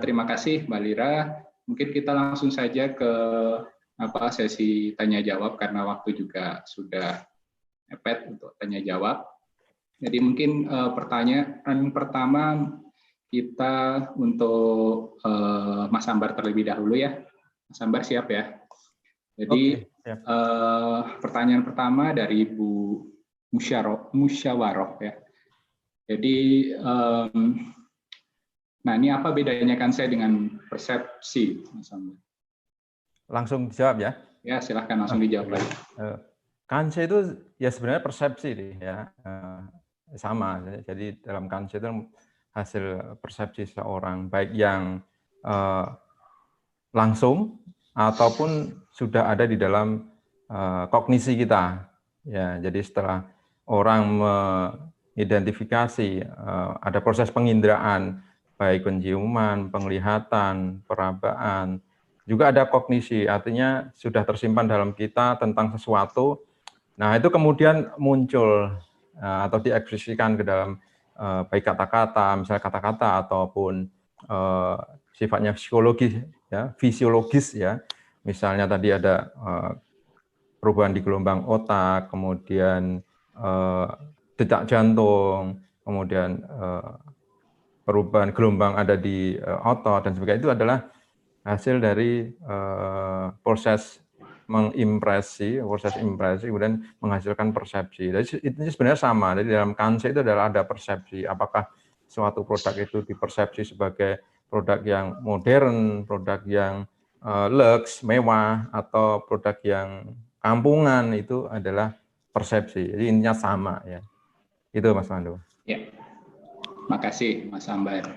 S2: terima kasih Mbak Lira. Mungkin kita langsung saja ke sesi tanya jawab karena waktu juga sudah mepet untuk tanya jawab. Jadi mungkin pertanyaan pertama kita untuk Mas Ambar terlebih dahulu ya. Mas Ambar siap ya? Jadi siap. Pertanyaan pertama dari Bu Musyawaroh ya. Jadi ini apa bedanya Kansai dengan persepsi, Mas Ambar?
S3: Langsung dijawab ya?
S2: Ya, silahkan langsung dijawab.
S3: Kansai itu ya sebenarnya persepsi ya, sama. Jadi dalam Kansai itu hasil persepsi seorang, baik yang langsung ataupun sudah ada di dalam kognisi kita. Ya, jadi setelah orang mengidentifikasi ada proses penginderaan, baik penciuman, penglihatan, perabaan, juga ada kognisi, artinya sudah tersimpan dalam kita tentang sesuatu. Nah, itu kemudian muncul atau diekspresikan ke dalam baik kata-kata, misalnya kata-kata ataupun sifatnya psikologis, ya, fisiologis ya. Misalnya tadi ada perubahan di gelombang otak, kemudian detak jantung, kemudian perubahan gelombang ada di otot dan sebagainya. Itu adalah hasil dari proses impresi, kemudian menghasilkan persepsi. Jadi itu sebenarnya sama. Jadi dalam Kansai itu adalah ada persepsi. Apakah suatu produk itu dipersepsi sebagai produk yang modern, produk yang lux, mewah, atau produk yang kampungan, itu adalah persepsi. Jadi intinya sama ya. Itu Mas Pandu.
S2: Ya. Makasih Mas Ambar.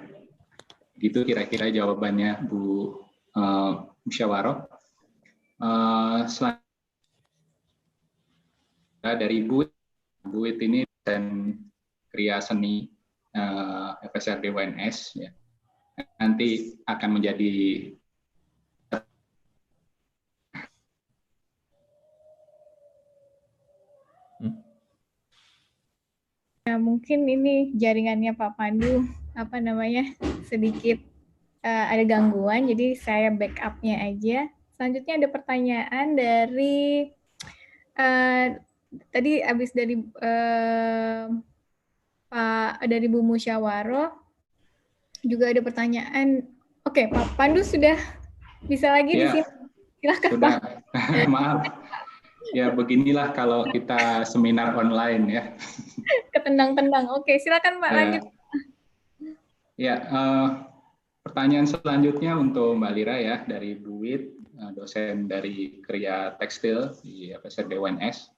S2: Gitu kira-kira jawabannya Bu Musyawaroh. Dari Bu It ini dan Kriya Seni FSRD UNS ya. Nanti akan menjadi
S1: mungkin ini jaringannya Pak Pandu sedikit ada gangguan, jadi saya backup-nya aja. Selanjutnya ada pertanyaan dari tadi habis dari dari Bu Musyawaroh, juga ada pertanyaan. Oke, Pak Pandu sudah bisa lagi
S2: ya,
S1: di sini. Silakan
S2: sudah.
S1: Pak.
S2: Maaf. Ya, beginilah kalau kita seminar online ya.
S1: Ketendang-tendang. Oke, silakan Mbak lanjut.
S2: Ya, pertanyaan selanjutnya untuk Mbak Lira ya, dari Bu Wit, dosen dari Kriya Tekstil di FSRD UNS.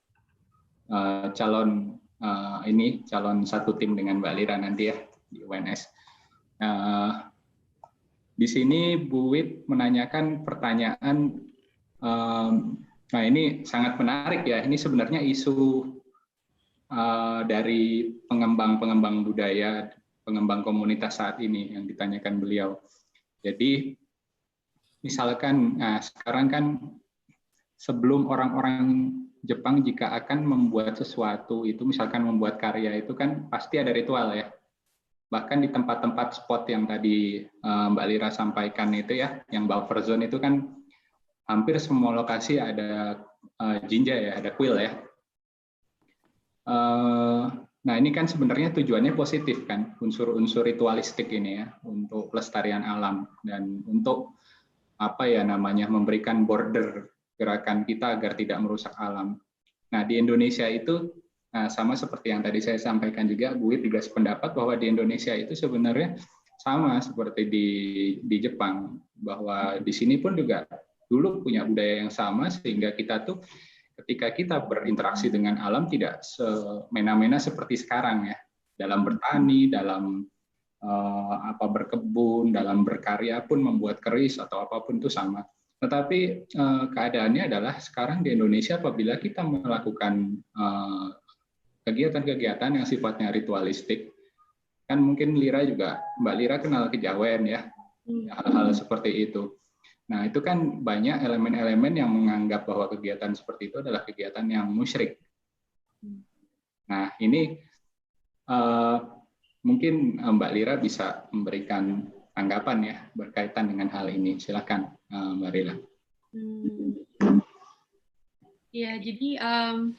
S2: Calon satu tim dengan Mbak Lira nanti ya di UNS. Di sini Bu Wit menanyakan pertanyaan, nah ini sangat menarik ya, ini sebenarnya isu dari pengembang budaya, pengembang komunitas saat ini yang ditanyakan beliau. Jadi misalkan, sekarang kan sebelum orang-orang Jepang jika akan membuat sesuatu itu, misalkan membuat karya itu kan pasti ada ritual ya. Bahkan di tempat-tempat spot yang tadi Mbak Lira sampaikan itu ya, yang buffer zone itu kan hampir semua lokasi ada jinja ya, ada kuil ya. Nah ini kan sebenarnya tujuannya positif kan, unsur-unsur ritualistik ini ya, untuk pelestarian alam dan untuk memberikan border gerakan kita agar tidak merusak alam. Nah di Indonesia itu sama seperti yang tadi saya sampaikan juga, Bu Wit juga sependapat bahwa di Indonesia itu sebenarnya sama seperti di Jepang, bahwa di sini pun juga dulu punya budaya yang sama, sehingga kita tuh ketika kita berinteraksi dengan alam tidak semena-mena seperti sekarang ya, dalam bertani, dalam berkebun, dalam berkarya pun membuat keris atau apapun itu sama. Tetapi keadaannya adalah sekarang di Indonesia apabila kita melakukan kegiatan-kegiatan yang sifatnya ritualistik, kan mungkin Mbak Lira kenal kejawen ya, hal-hal seperti itu. Nah, itu kan banyak elemen-elemen yang menganggap bahwa kegiatan seperti itu adalah kegiatan yang musyrik. Nah, ini mungkin Mbak Lira bisa memberikan tanggapan ya berkaitan dengan hal ini. Silakan Mbak Lira.
S4: Ya, jadi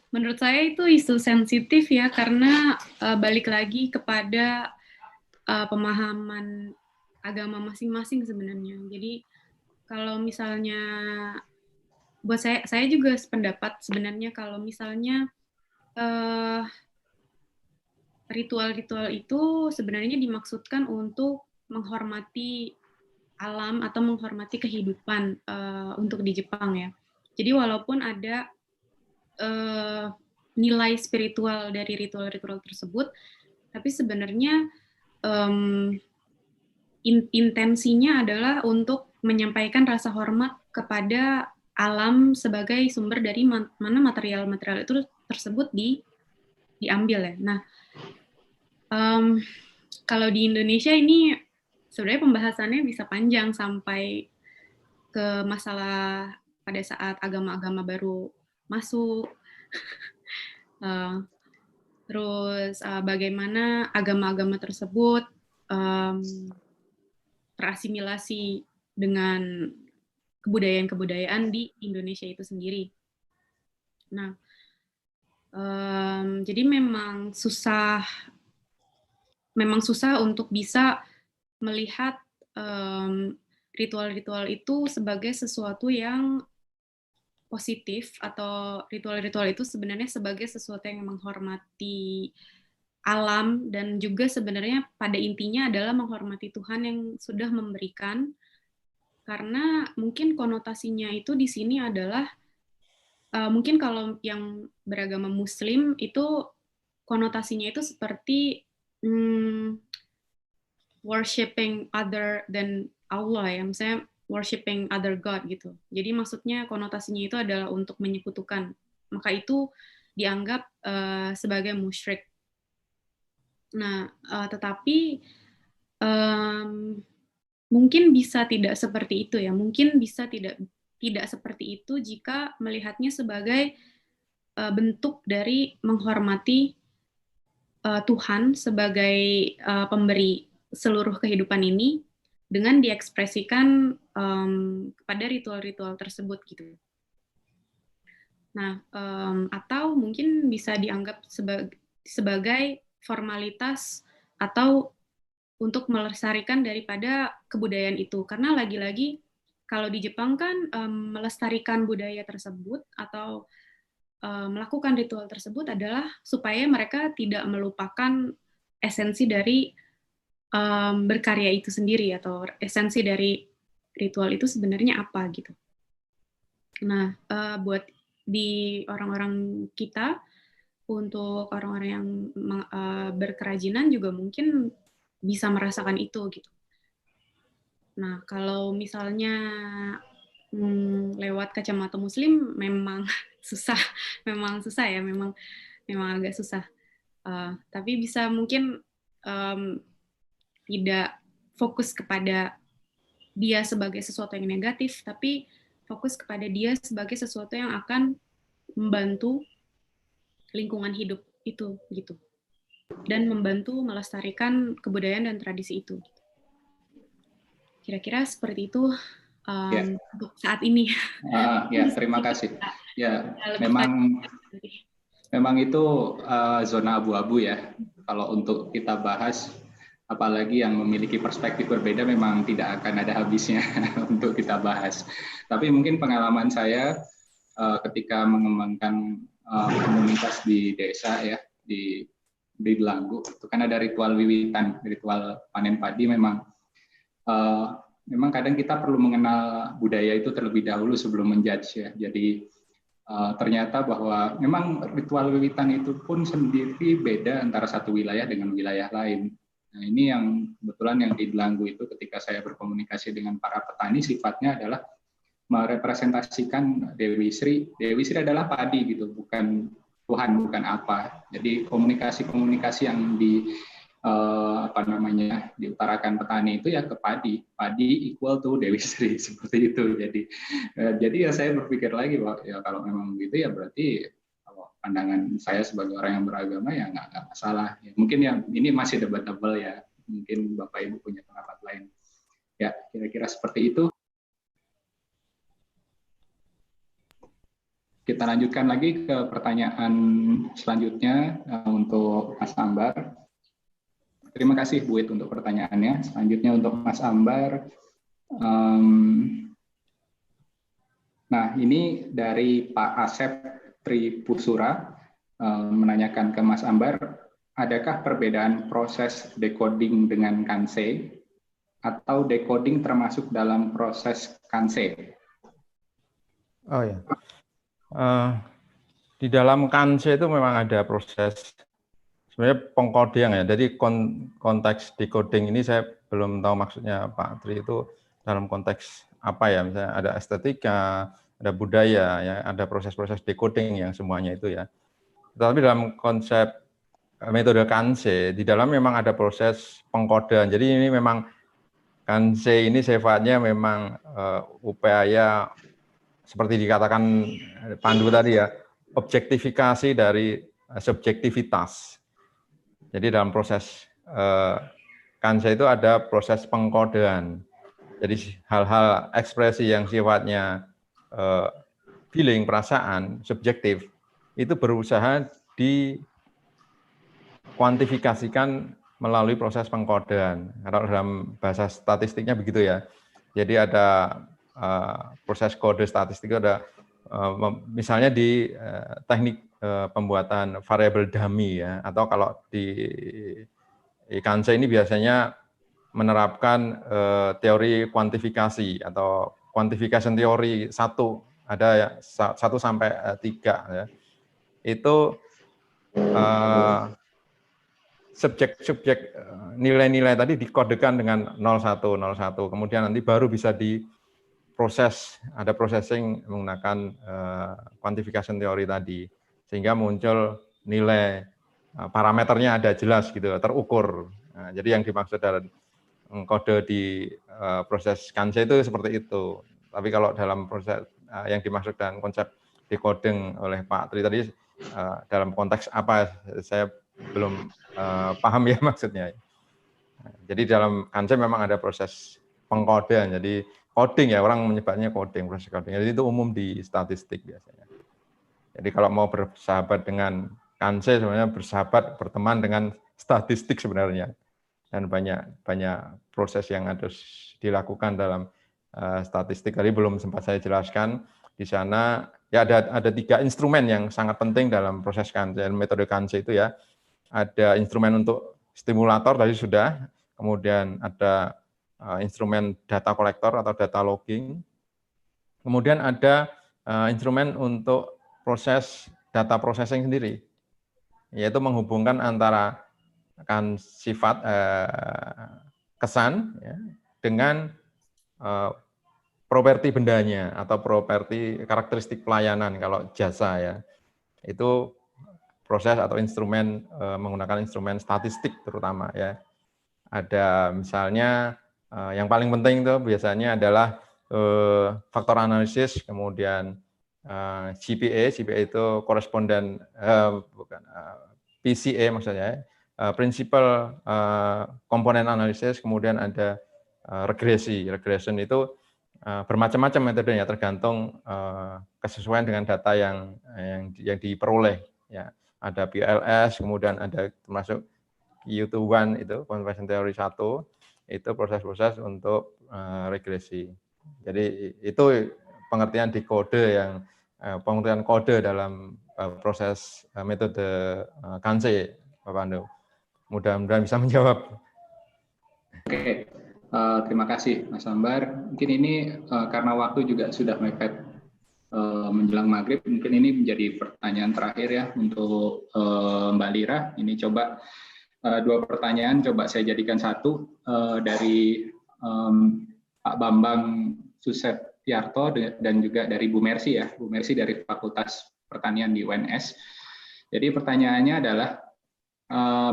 S4: menurut saya itu isu sensitif ya, karena balik lagi kepada pemahaman agama masing-masing sebenarnya. Jadi kalau misalnya buat saya juga sependapat sebenarnya kalau misalnya ritual-ritual itu sebenarnya dimaksudkan untuk menghormati alam atau menghormati kehidupan untuk di Jepang ya. Jadi walaupun ada nilai spiritual dari ritual-ritual tersebut, tapi sebenarnya intensinya adalah untuk menyampaikan rasa hormat kepada alam sebagai sumber dari mana material-material itu tersebut diambil ya. Nah, kalau di Indonesia ini sebenarnya pembahasannya bisa panjang sampai ke masalah pada saat agama-agama baru masuk, terus bagaimana agama-agama tersebut terasimilasi dengan kebudayaan-kebudayaan di Indonesia itu sendiri. Nah, jadi memang susah untuk bisa melihat ritual-ritual itu sebagai sesuatu yang positif, atau ritual-ritual itu sebenarnya sebagai sesuatu yang menghormati alam, dan juga sebenarnya pada intinya adalah menghormati Tuhan yang sudah memberikan, karena mungkin konotasinya itu di sini adalah mungkin kalau yang beragama Muslim itu konotasinya itu seperti worshiping other than Allah ya, misalnya worshiping other God gitu. Jadi maksudnya konotasinya itu adalah untuk menyekutukan, maka itu dianggap sebagai musyrik. Nah, tetapi mungkin bisa tidak seperti itu ya. Mungkin bisa tidak seperti itu jika melihatnya sebagai bentuk dari menghormati Tuhan sebagai pemberi seluruh kehidupan ini, dengan diekspresikan kepada ritual-ritual tersebut gitu. Nah, atau mungkin bisa dianggap sebagai formalitas atau untuk melestarikan daripada kebudayaan itu, karena lagi-lagi kalau di Jepang kan melestarikan budaya tersebut atau melakukan ritual tersebut adalah supaya mereka tidak melupakan esensi dari berkarya itu sendiri, atau esensi dari ritual itu sebenarnya apa gitu. Nah, buat di orang-orang kita, untuk orang-orang yang berkerajinan juga mungkin bisa merasakan itu gitu. Nah, kalau misalnya lewat kacamata Muslim memang susah, ya, memang agak susah. Tapi bisa mungkin tidak fokus kepada dia sebagai sesuatu yang negatif, tapi fokus kepada dia sebagai sesuatu yang akan membantu lingkungan hidup itu gitu, dan membantu melestarikan kebudayaan dan tradisi itu. Kira-kira seperti itu untuk saat ini.
S2: Ya, terima kasih. Ya, memang itu zona abu-abu ya. Kalau untuk kita bahas, apalagi yang memiliki perspektif berbeda, memang tidak akan ada habisnya untuk kita bahas. Tapi mungkin pengalaman saya ketika mengembangkan komunitas di desa ya, di Belanggu, itu kan ada ritual wiwitan, ritual panen padi. Memang kadang kita perlu mengenal budaya itu terlebih dahulu sebelum menjudge ya. Jadi ternyata bahwa memang ritual wiwitan itu pun sendiri beda antara satu wilayah dengan wilayah lain. Nah, ini yang kebetulan yang di Belanggu itu ketika saya berkomunikasi dengan para petani, sifatnya adalah merepresentasikan Dewi Sri. Dewi Sri adalah padi gitu, bukan Tuhan, bukan apa. Jadi komunikasi yang diutarakan petani itu ya ke padi equal to Dewi Sri, seperti itu. Jadi ya saya berpikir lagi bahwa ya kalau memang begitu ya berarti kalau pandangan saya sebagai orang yang beragama ya nggak masalah. Ya, mungkin ya ini masih debatable ya, mungkin Bapak Ibu punya pendapat lain. Ya kira-kira seperti itu. Kita lanjutkan lagi ke pertanyaan selanjutnya untuk Mas Ambar. Terima kasih Bu It untuk pertanyaannya. Selanjutnya untuk Mas Ambar. Nah, ini dari Pak Asep Tripusura menanyakan ke Mas Ambar, adakah perbedaan proses decoding dengan Kanse atau decoding termasuk dalam proses Kanse?
S3: Oh ya. Di dalam Kanse itu memang ada proses sebenarnya pengkodean ya. Jadi konteks decoding ini saya belum tahu maksudnya Pak Tri itu dalam konteks apa ya. Misalnya ada estetika, ada budaya, ya, ada proses-proses decoding yang semuanya itu ya. Tetapi dalam konsep metode Kanse di dalam memang ada proses pengkodean. Jadi ini memang Kanse ini sifatnya memang upaya seperti dikatakan Pandu tadi ya, objektifikasi dari subjektivitas. Jadi dalam proses Kanse itu ada proses pengkodean. Jadi hal-hal ekspresi yang sifatnya feeling, perasaan, subjektif, itu berusaha dikuantifikasikan melalui proses pengkodean. Kalau dalam bahasa statistiknya begitu ya. Jadi ada proses kode statistik itu ada misalnya di teknik pembuatan variabel dummy ya, atau kalau di Kanse ini biasanya menerapkan teori kuantifikasi atau quantification teori 1, ada ya 1 sampai 3 ya. Itu subjek nilai-nilai tadi dikodekan dengan 01, kemudian nanti baru bisa diproses, ada processing menggunakan quantification teori tadi, sehingga muncul nilai parameternya ada jelas gitu, terukur. Nah, jadi yang dimaksud dalam kode di proses Kanse itu seperti itu. Tapi kalau dalam proses yang dimaksud dalam konsep decoding oleh Pak Tri tadi dalam konteks apa, saya belum paham ya maksudnya. Jadi dalam Kanse memang ada proses pengkodean, jadi coding ya, orang menyebutnya coding, proses coding. Jadi itu umum di statistik biasanya. Jadi kalau mau bersahabat dengan Kanse sebenarnya bersahabat, berteman dengan statistik sebenarnya. Dan banyak proses yang harus dilakukan dalam statistik. Tadi belum sempat saya jelaskan, di sana Ya ada 3 instrumen yang sangat penting dalam proses Kanse, metode Kanse itu ya. Ada instrumen untuk stimulator tadi sudah, kemudian ada instrumen data kolektor atau data logging, kemudian ada instrumen untuk proses data processing sendiri, yaitu menghubungkan antara kan sifat kesan ya, dengan properti bendanya atau properti karakteristik pelayanan kalau jasa ya. Itu proses atau instrumen menggunakan instrumen statistik terutama ya. Ada misalnya yang paling penting itu biasanya adalah faktor analisis, kemudian GPA itu koresponden PCA maksudnya, principal komponen analisis, kemudian ada regresi. Regression itu bermacam-macam metodenya tergantung kesesuaian dengan data yang diperoleh ya. Ada PLS, kemudian ada termasuk Q2 itu conversion theory 1 itu proses-proses untuk regresi. Jadi itu pengertian di kode yang pengertian kode dalam proses metode Kanse, Pak Pandu. Mudah-mudahan bisa menjawab.
S2: Oke. Terima kasih Mas Ambar. Mungkin ini karena waktu juga sudah mepet menjelang maghrib, mungkin ini menjadi pertanyaan terakhir ya untuk Mbak Lira. Ini coba 2 pertanyaan coba saya jadikan satu dari Pak Bambang Susetyarto dan juga dari Bu Mercy ya, Bu Mercy dari Fakultas Pertanian di UNS. Jadi pertanyaannya adalah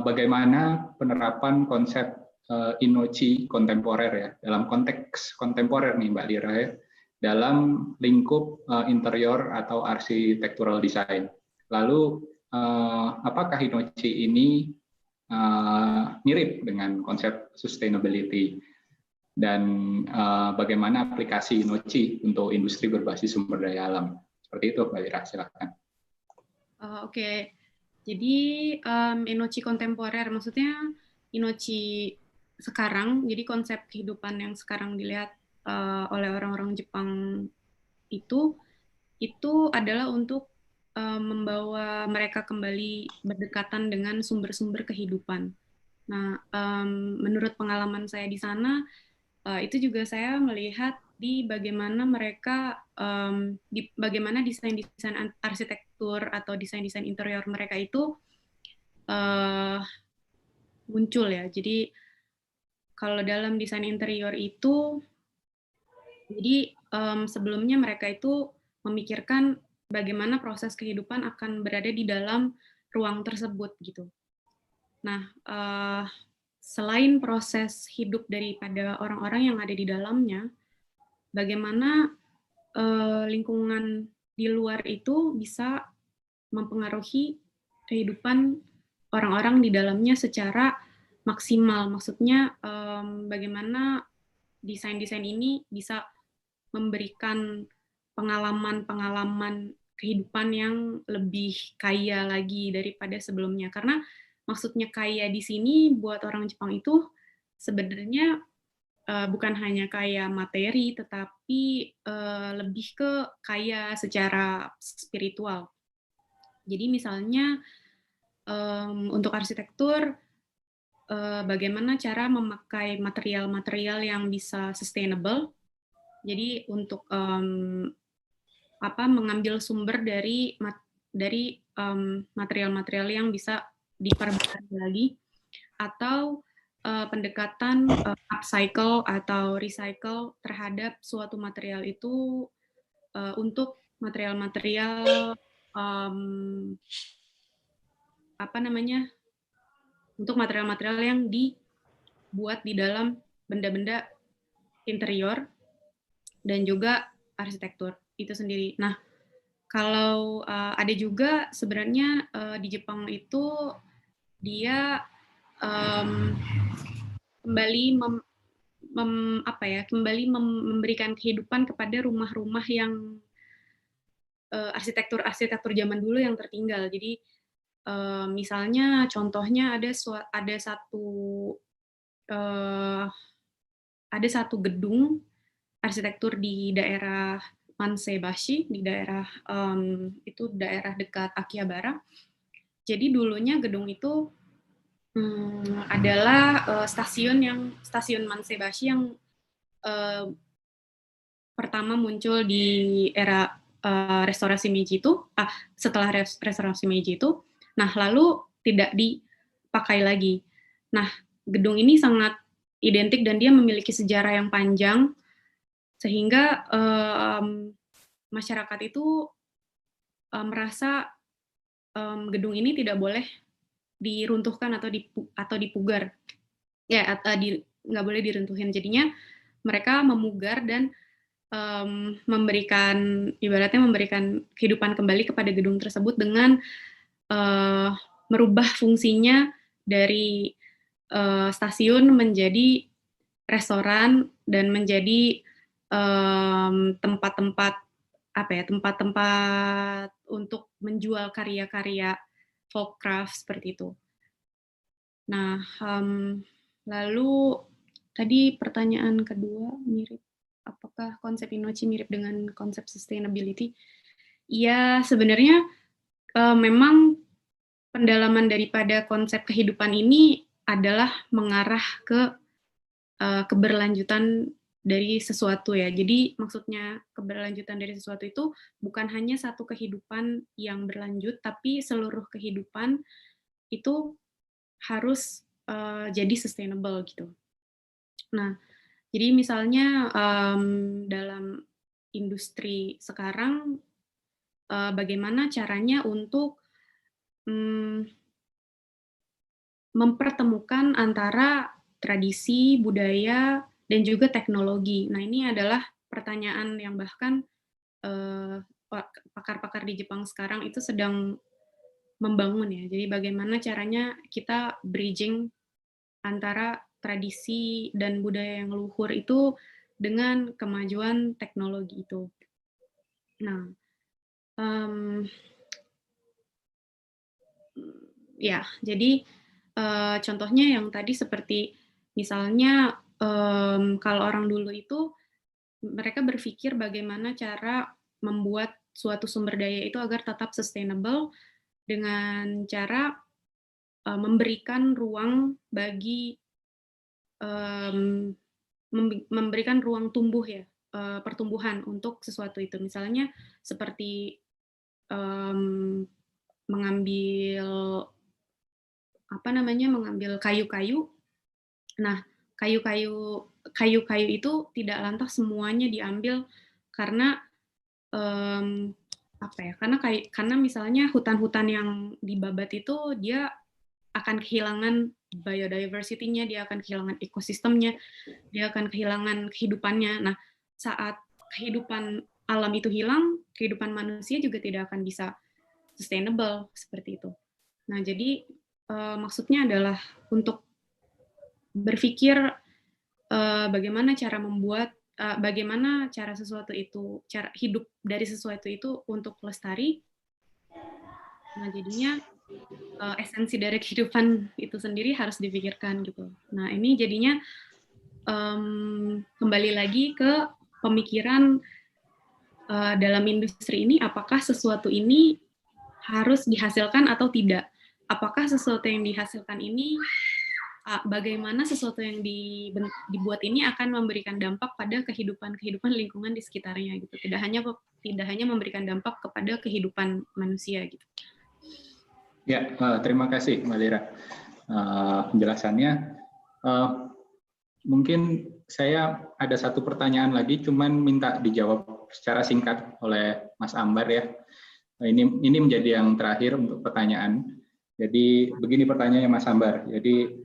S2: bagaimana penerapan konsep inoci kontemporer ya, dalam konteks kontemporer nih Mbak Lira ya, dalam lingkup interior atau architectural design. Lalu apakah inoci ini mirip dengan konsep sustainability dan bagaimana aplikasi inoci untuk industri berbasis sumber daya alam? Seperti itu Mbak Lira, silakan.
S4: Oke. Jadi inoci kontemporer maksudnya inoci sekarang, jadi konsep kehidupan yang sekarang dilihat oleh orang-orang Jepang itu adalah untuk membawa mereka kembali berdekatan dengan sumber-sumber kehidupan. Nah, menurut pengalaman saya di sana, itu juga saya melihat di bagaimana mereka, bagaimana desain-desain arsitektur atau desain-desain interior mereka itu muncul ya. Jadi kalau dalam desain interior itu, jadi sebelumnya mereka itu memikirkan bagaimana proses kehidupan akan berada di dalam ruang tersebut gitu. Nah, selain proses hidup daripada orang-orang yang ada di dalamnya, bagaimana lingkungan di luar itu bisa mempengaruhi kehidupan orang-orang di dalamnya secara maksimal. Maksudnya bagaimana desain-desain ini bisa memberikan pengalaman-pengalaman kehidupan yang lebih kaya lagi daripada sebelumnya. Karena maksudnya kaya di sini buat orang Jepang itu sebenarnya bukan hanya kaya materi, tetapi lebih ke kaya secara spiritual. Jadi misalnya untuk arsitektur, bagaimana cara memakai material-material yang bisa sustainable. Jadi untuk mengambil sumber dari material-material yang bisa diperbaiki lagi, atau pendekatan upcycle atau recycle terhadap suatu material itu untuk material-material untuk material-material yang dibuat di dalam benda-benda interior dan juga arsitektur itu sendiri. Nah, kalau ada juga sebenarnya di Jepang itu dia kembali memberikan kehidupan kepada rumah-rumah yang arsitektur zaman dulu yang tertinggal. Jadi misalnya contohnya ada satu gedung arsitektur di daerah Mansebashi di daerah itu daerah dekat Akihabara. Jadi dulunya gedung itu adalah stasiun Mansebashi yang pertama muncul di era restorasi Meiji itu, setelah restorasi Meiji itu. Nah, lalu tidak dipakai lagi. Nah, gedung ini sangat identik dan dia memiliki sejarah yang panjang, sehingga masyarakat itu merasa gedung ini tidak boleh diruntuhkan atau dipugar, ya, nggak boleh diruntuhin. Jadinya mereka memugar dan memberikan kehidupan kembali kepada gedung tersebut dengan merubah fungsinya dari stasiun menjadi restoran dan menjadi tempat-tempat untuk menjual karya-karya folk craft seperti itu. Nah, lalu tadi pertanyaan kedua mirip, apakah konsep Innochi mirip dengan konsep sustainability? Ya, sebenarnya memang pendalaman daripada konsep kehidupan ini adalah mengarah ke keberlanjutan dari sesuatu ya. Jadi maksudnya keberlanjutan dari sesuatu itu bukan hanya satu kehidupan yang berlanjut, tapi seluruh kehidupan itu harus jadi sustainable gitu. Nah, jadi misalnya dalam industri sekarang, bagaimana caranya untuk mempertemukan antara tradisi, budaya, dan juga teknologi. Nah, ini adalah pertanyaan yang bahkan pakar-pakar di Jepang sekarang itu sedang membangun ya. Jadi bagaimana caranya kita bridging antara tradisi dan budaya yang luhur itu dengan kemajuan teknologi itu. Nah, ya, jadi contohnya yang tadi seperti misalnya kalau orang dulu itu mereka berpikir bagaimana cara membuat suatu sumber daya itu agar tetap sustainable dengan cara memberikan ruang bagi memberikan ruang tumbuh ya, pertumbuhan untuk sesuatu itu. Misalnya seperti mengambil kayu-kayu. Nah, kayu-kayu itu tidak lantas semuanya diambil karena karena misalnya hutan-hutan yang dibabat itu dia akan kehilangan biodiversity-nya, dia akan kehilangan ekosistemnya, dia akan kehilangan kehidupannya. Nah, saat kehidupan alam itu hilang, kehidupan manusia juga tidak akan bisa sustainable seperti itu. Nah, jadi maksudnya adalah untuk berpikir bagaimana cara sesuatu itu, cara hidup dari sesuatu itu untuk lestari. Nah, jadinya esensi dari kehidupan itu sendiri harus dipikirkan gitu. Nah, ini jadinya kembali lagi ke pemikiran dalam industri ini, apakah sesuatu ini harus dihasilkan atau tidak? Apakah sesuatu yang dihasilkan ini, bagaimana sesuatu yang dibuat ini akan memberikan dampak pada kehidupan lingkungan di sekitarnya gitu. Tidak hanya memberikan dampak kepada kehidupan manusia gitu.
S2: Ya, terima kasih Mbak Lira penjelasannya. Mungkin saya ada satu pertanyaan lagi, cuman minta dijawab secara singkat oleh Mas Ambar ya. Ini menjadi yang terakhir untuk pertanyaan. Jadi begini pertanyaannya Mas Ambar. Jadi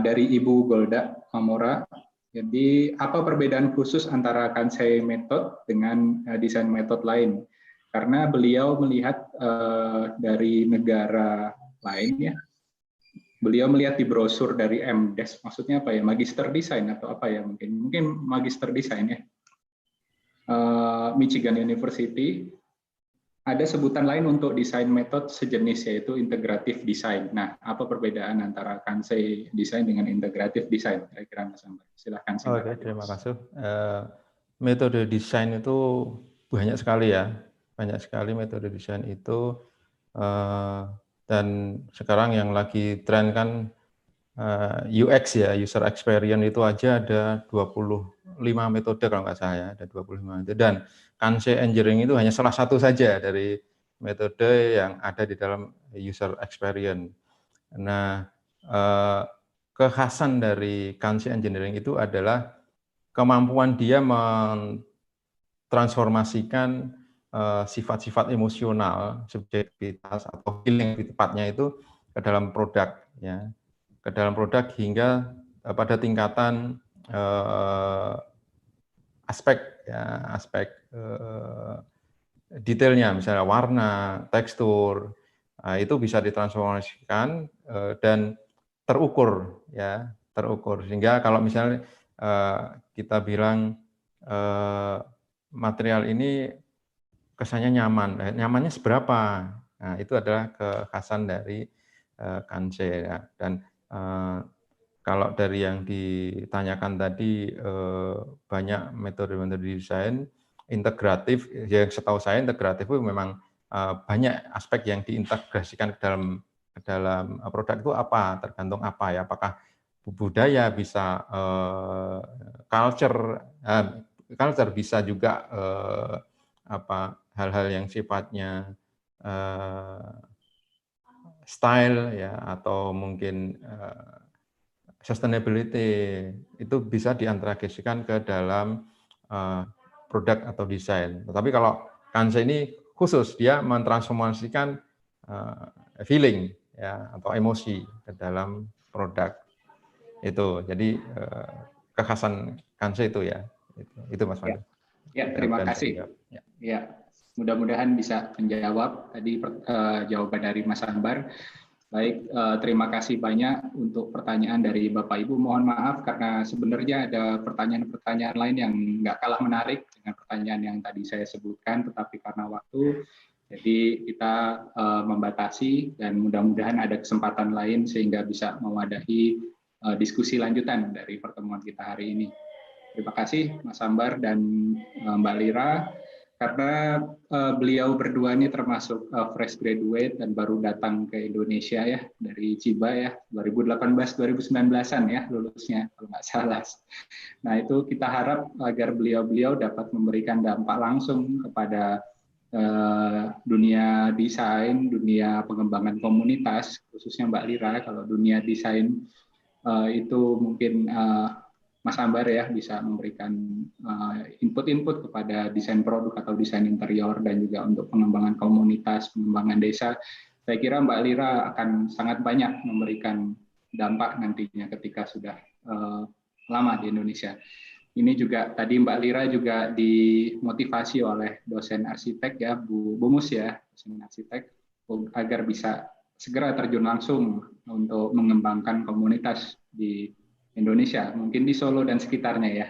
S2: dari Ibu Golda Mamora. Jadi apa perbedaan khusus antara Kansei method dengan desain metode lain? Karena beliau melihat dari negara lain ya. Beliau melihat di brosur dari MDes, maksudnya apa ya? Magister Design atau apa ya mungkin Magister Design ya. Michigan University. Ada sebutan lain untuk desain metode sejenis yaitu integratif design. Nah, apa perbedaan antara Kansei design dengan integratif design? Kira-kira Mas Ambar. Silahkan.
S3: Oke, terima kasih. Metode desain itu banyak sekali ya, banyak sekali metode desain itu, dan sekarang yang lagi tren kan UX ya, user experience itu aja ada 25 metode kalau nggak salah ya, ada 25 metode, dan Kanse Engineering itu hanya salah satu saja dari metode yang ada di dalam user experience. Nah, kekhasan dari Kanse Engineering itu adalah kemampuan dia mentransformasikan sifat-sifat emosional, subjektivitas atau feeling lebih tepatnya itu ke dalam produk ya. Ke dalam produk hingga pada tingkatan aspek detailnya, misalnya warna, tekstur, itu bisa ditransformasikan dan terukur ya, terukur sehingga kalau misalnya kita bilang material ini kesannya nyaman, nyamannya seberapa? Nah, itu adalah kekhasan dari Kanse ya. Dan kalau dari yang ditanyakan tadi banyak metode-metode desain integratif, yang setahu saya integratif itu memang banyak aspek yang diintegrasikan ke dalam produk itu apa, tergantung apa ya, apakah budaya bisa culture bisa juga hal-hal yang sifatnya style ya, atau mungkin sustainability itu bisa diintegrasikan ke dalam produk atau desain. Tetapi kalau Kanse ini khusus dia mentransformasikan feeling ya atau emosi ke dalam produk itu. Jadi kekhasan Kanse itu ya. Itu Mas Pandu.
S2: Ya, terima kasih. Ya, mudah-mudahan bisa menjawab tadi jawaban dari Mas Ambar. Baik, terima kasih banyak untuk pertanyaan dari Bapak Ibu. Mohon maaf karena sebenarnya ada pertanyaan-pertanyaan lain yang nggak kalah menarik dengan pertanyaan yang tadi saya sebutkan, tetapi karena waktu, jadi kita membatasi dan mudah-mudahan ada kesempatan lain sehingga bisa mewadahi diskusi lanjutan dari pertemuan kita hari ini. Terima kasih Mas Ambar dan Mbak Lira. Karena beliau berdua ini termasuk fresh graduate dan baru datang ke Indonesia ya dari Chiba ya 2018-2019an ya lulusnya kalau nggak salah. Nah itu kita harap agar beliau-beliau dapat memberikan dampak langsung kepada dunia desain, dunia pengembangan komunitas khususnya Mbak Lira. Kalau dunia desain itu mungkin Mas Ambar ya bisa memberikan input-input kepada desain produk atau desain interior dan juga untuk pengembangan komunitas, pengembangan desa. Saya kira Mbak Lira akan sangat banyak memberikan dampak nantinya ketika sudah lama di Indonesia. Ini juga tadi Mbak Lira juga dimotivasi oleh dosen arsitek ya, Bu Mus ya, dosen arsitek agar bisa segera terjun langsung untuk mengembangkan komunitas di Indonesia, mungkin di Solo dan sekitarnya ya.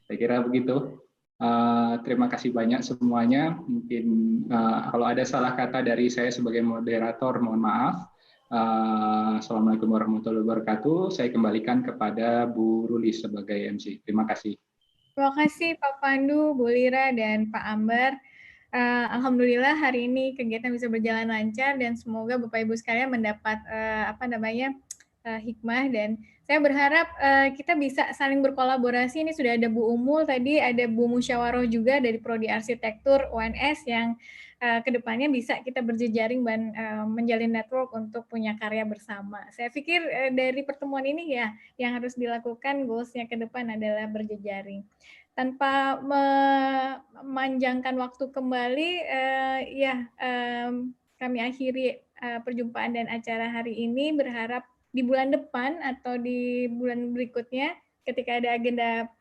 S2: Saya kira begitu. Terima kasih banyak semuanya. Mungkin kalau ada salah kata dari saya sebagai moderator, mohon maaf. Assalamualaikum warahmatullahi wabarakatuh. Saya kembalikan kepada Bu Ruli sebagai MC. Terima kasih.
S1: Terima kasih Pak Pandu, Bu Lira, dan Pak Ambar. Alhamdulillah hari ini kegiatan bisa berjalan lancar dan semoga Bapak Ibu sekalian mendapat hikmah, dan saya berharap kita bisa saling berkolaborasi. Ini sudah ada Bu Umul tadi, ada Bu Musyawaroh juga dari Prodi Arsitektur UNS yang kedepannya bisa kita berjejaring dan menjalin network untuk punya karya bersama. Saya pikir dari pertemuan ini ya yang harus dilakukan, goals-nya ke depan adalah berjejaring. Tanpa memanjangkan waktu kembali, kami akhiri perjumpaan dan acara hari ini. Berharap di bulan depan atau di bulan berikutnya ketika ada agenda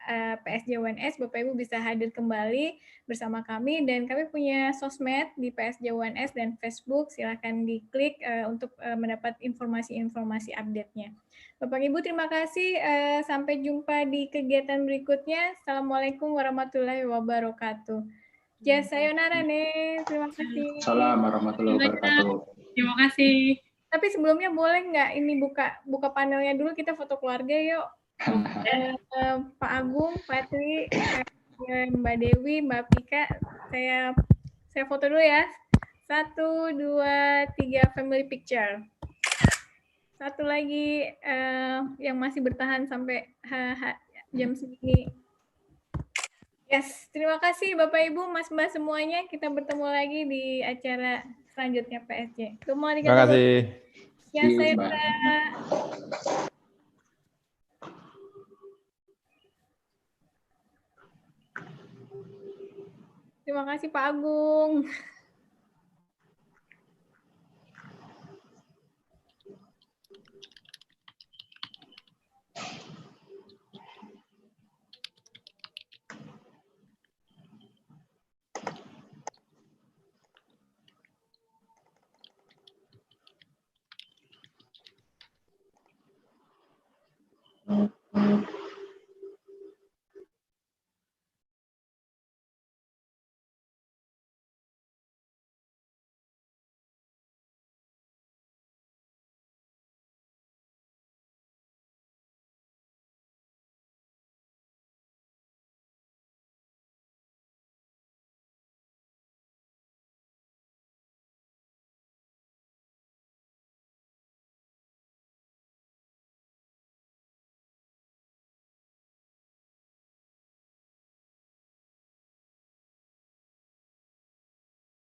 S1: PSG UNS, Bapak Ibu bisa hadir kembali bersama kami, dan kami punya sosmed di PSG UNS dan Facebook, silakan diklik untuk mendapat informasi-informasi update-nya. Bapak Ibu terima kasih, sampai jumpa di kegiatan berikutnya. Assalamualaikum warahmatullahi wabarakatuh. Ya, sayonara nih, terima kasih.
S2: Assalamualaikum warahmatullahi wabarakatuh.
S4: Terima kasih.
S1: Tapi sebelumnya boleh nggak ini buka panelnya dulu, kita foto keluarga yuk. Pak Agung, Pak Tri, Mbak Dewi, Mbak Pika, Saya foto dulu ya. 1, 2, 3 family picture. Satu lagi yang masih bertahan sampai jam segini. Yes, terima kasih Bapak Ibu, Mas Mbak semuanya. Kita bertemu lagi di acara selanjutnya PSJ.
S3: Terima kasih.
S1: Ya, saya terima kasih Pak Agung.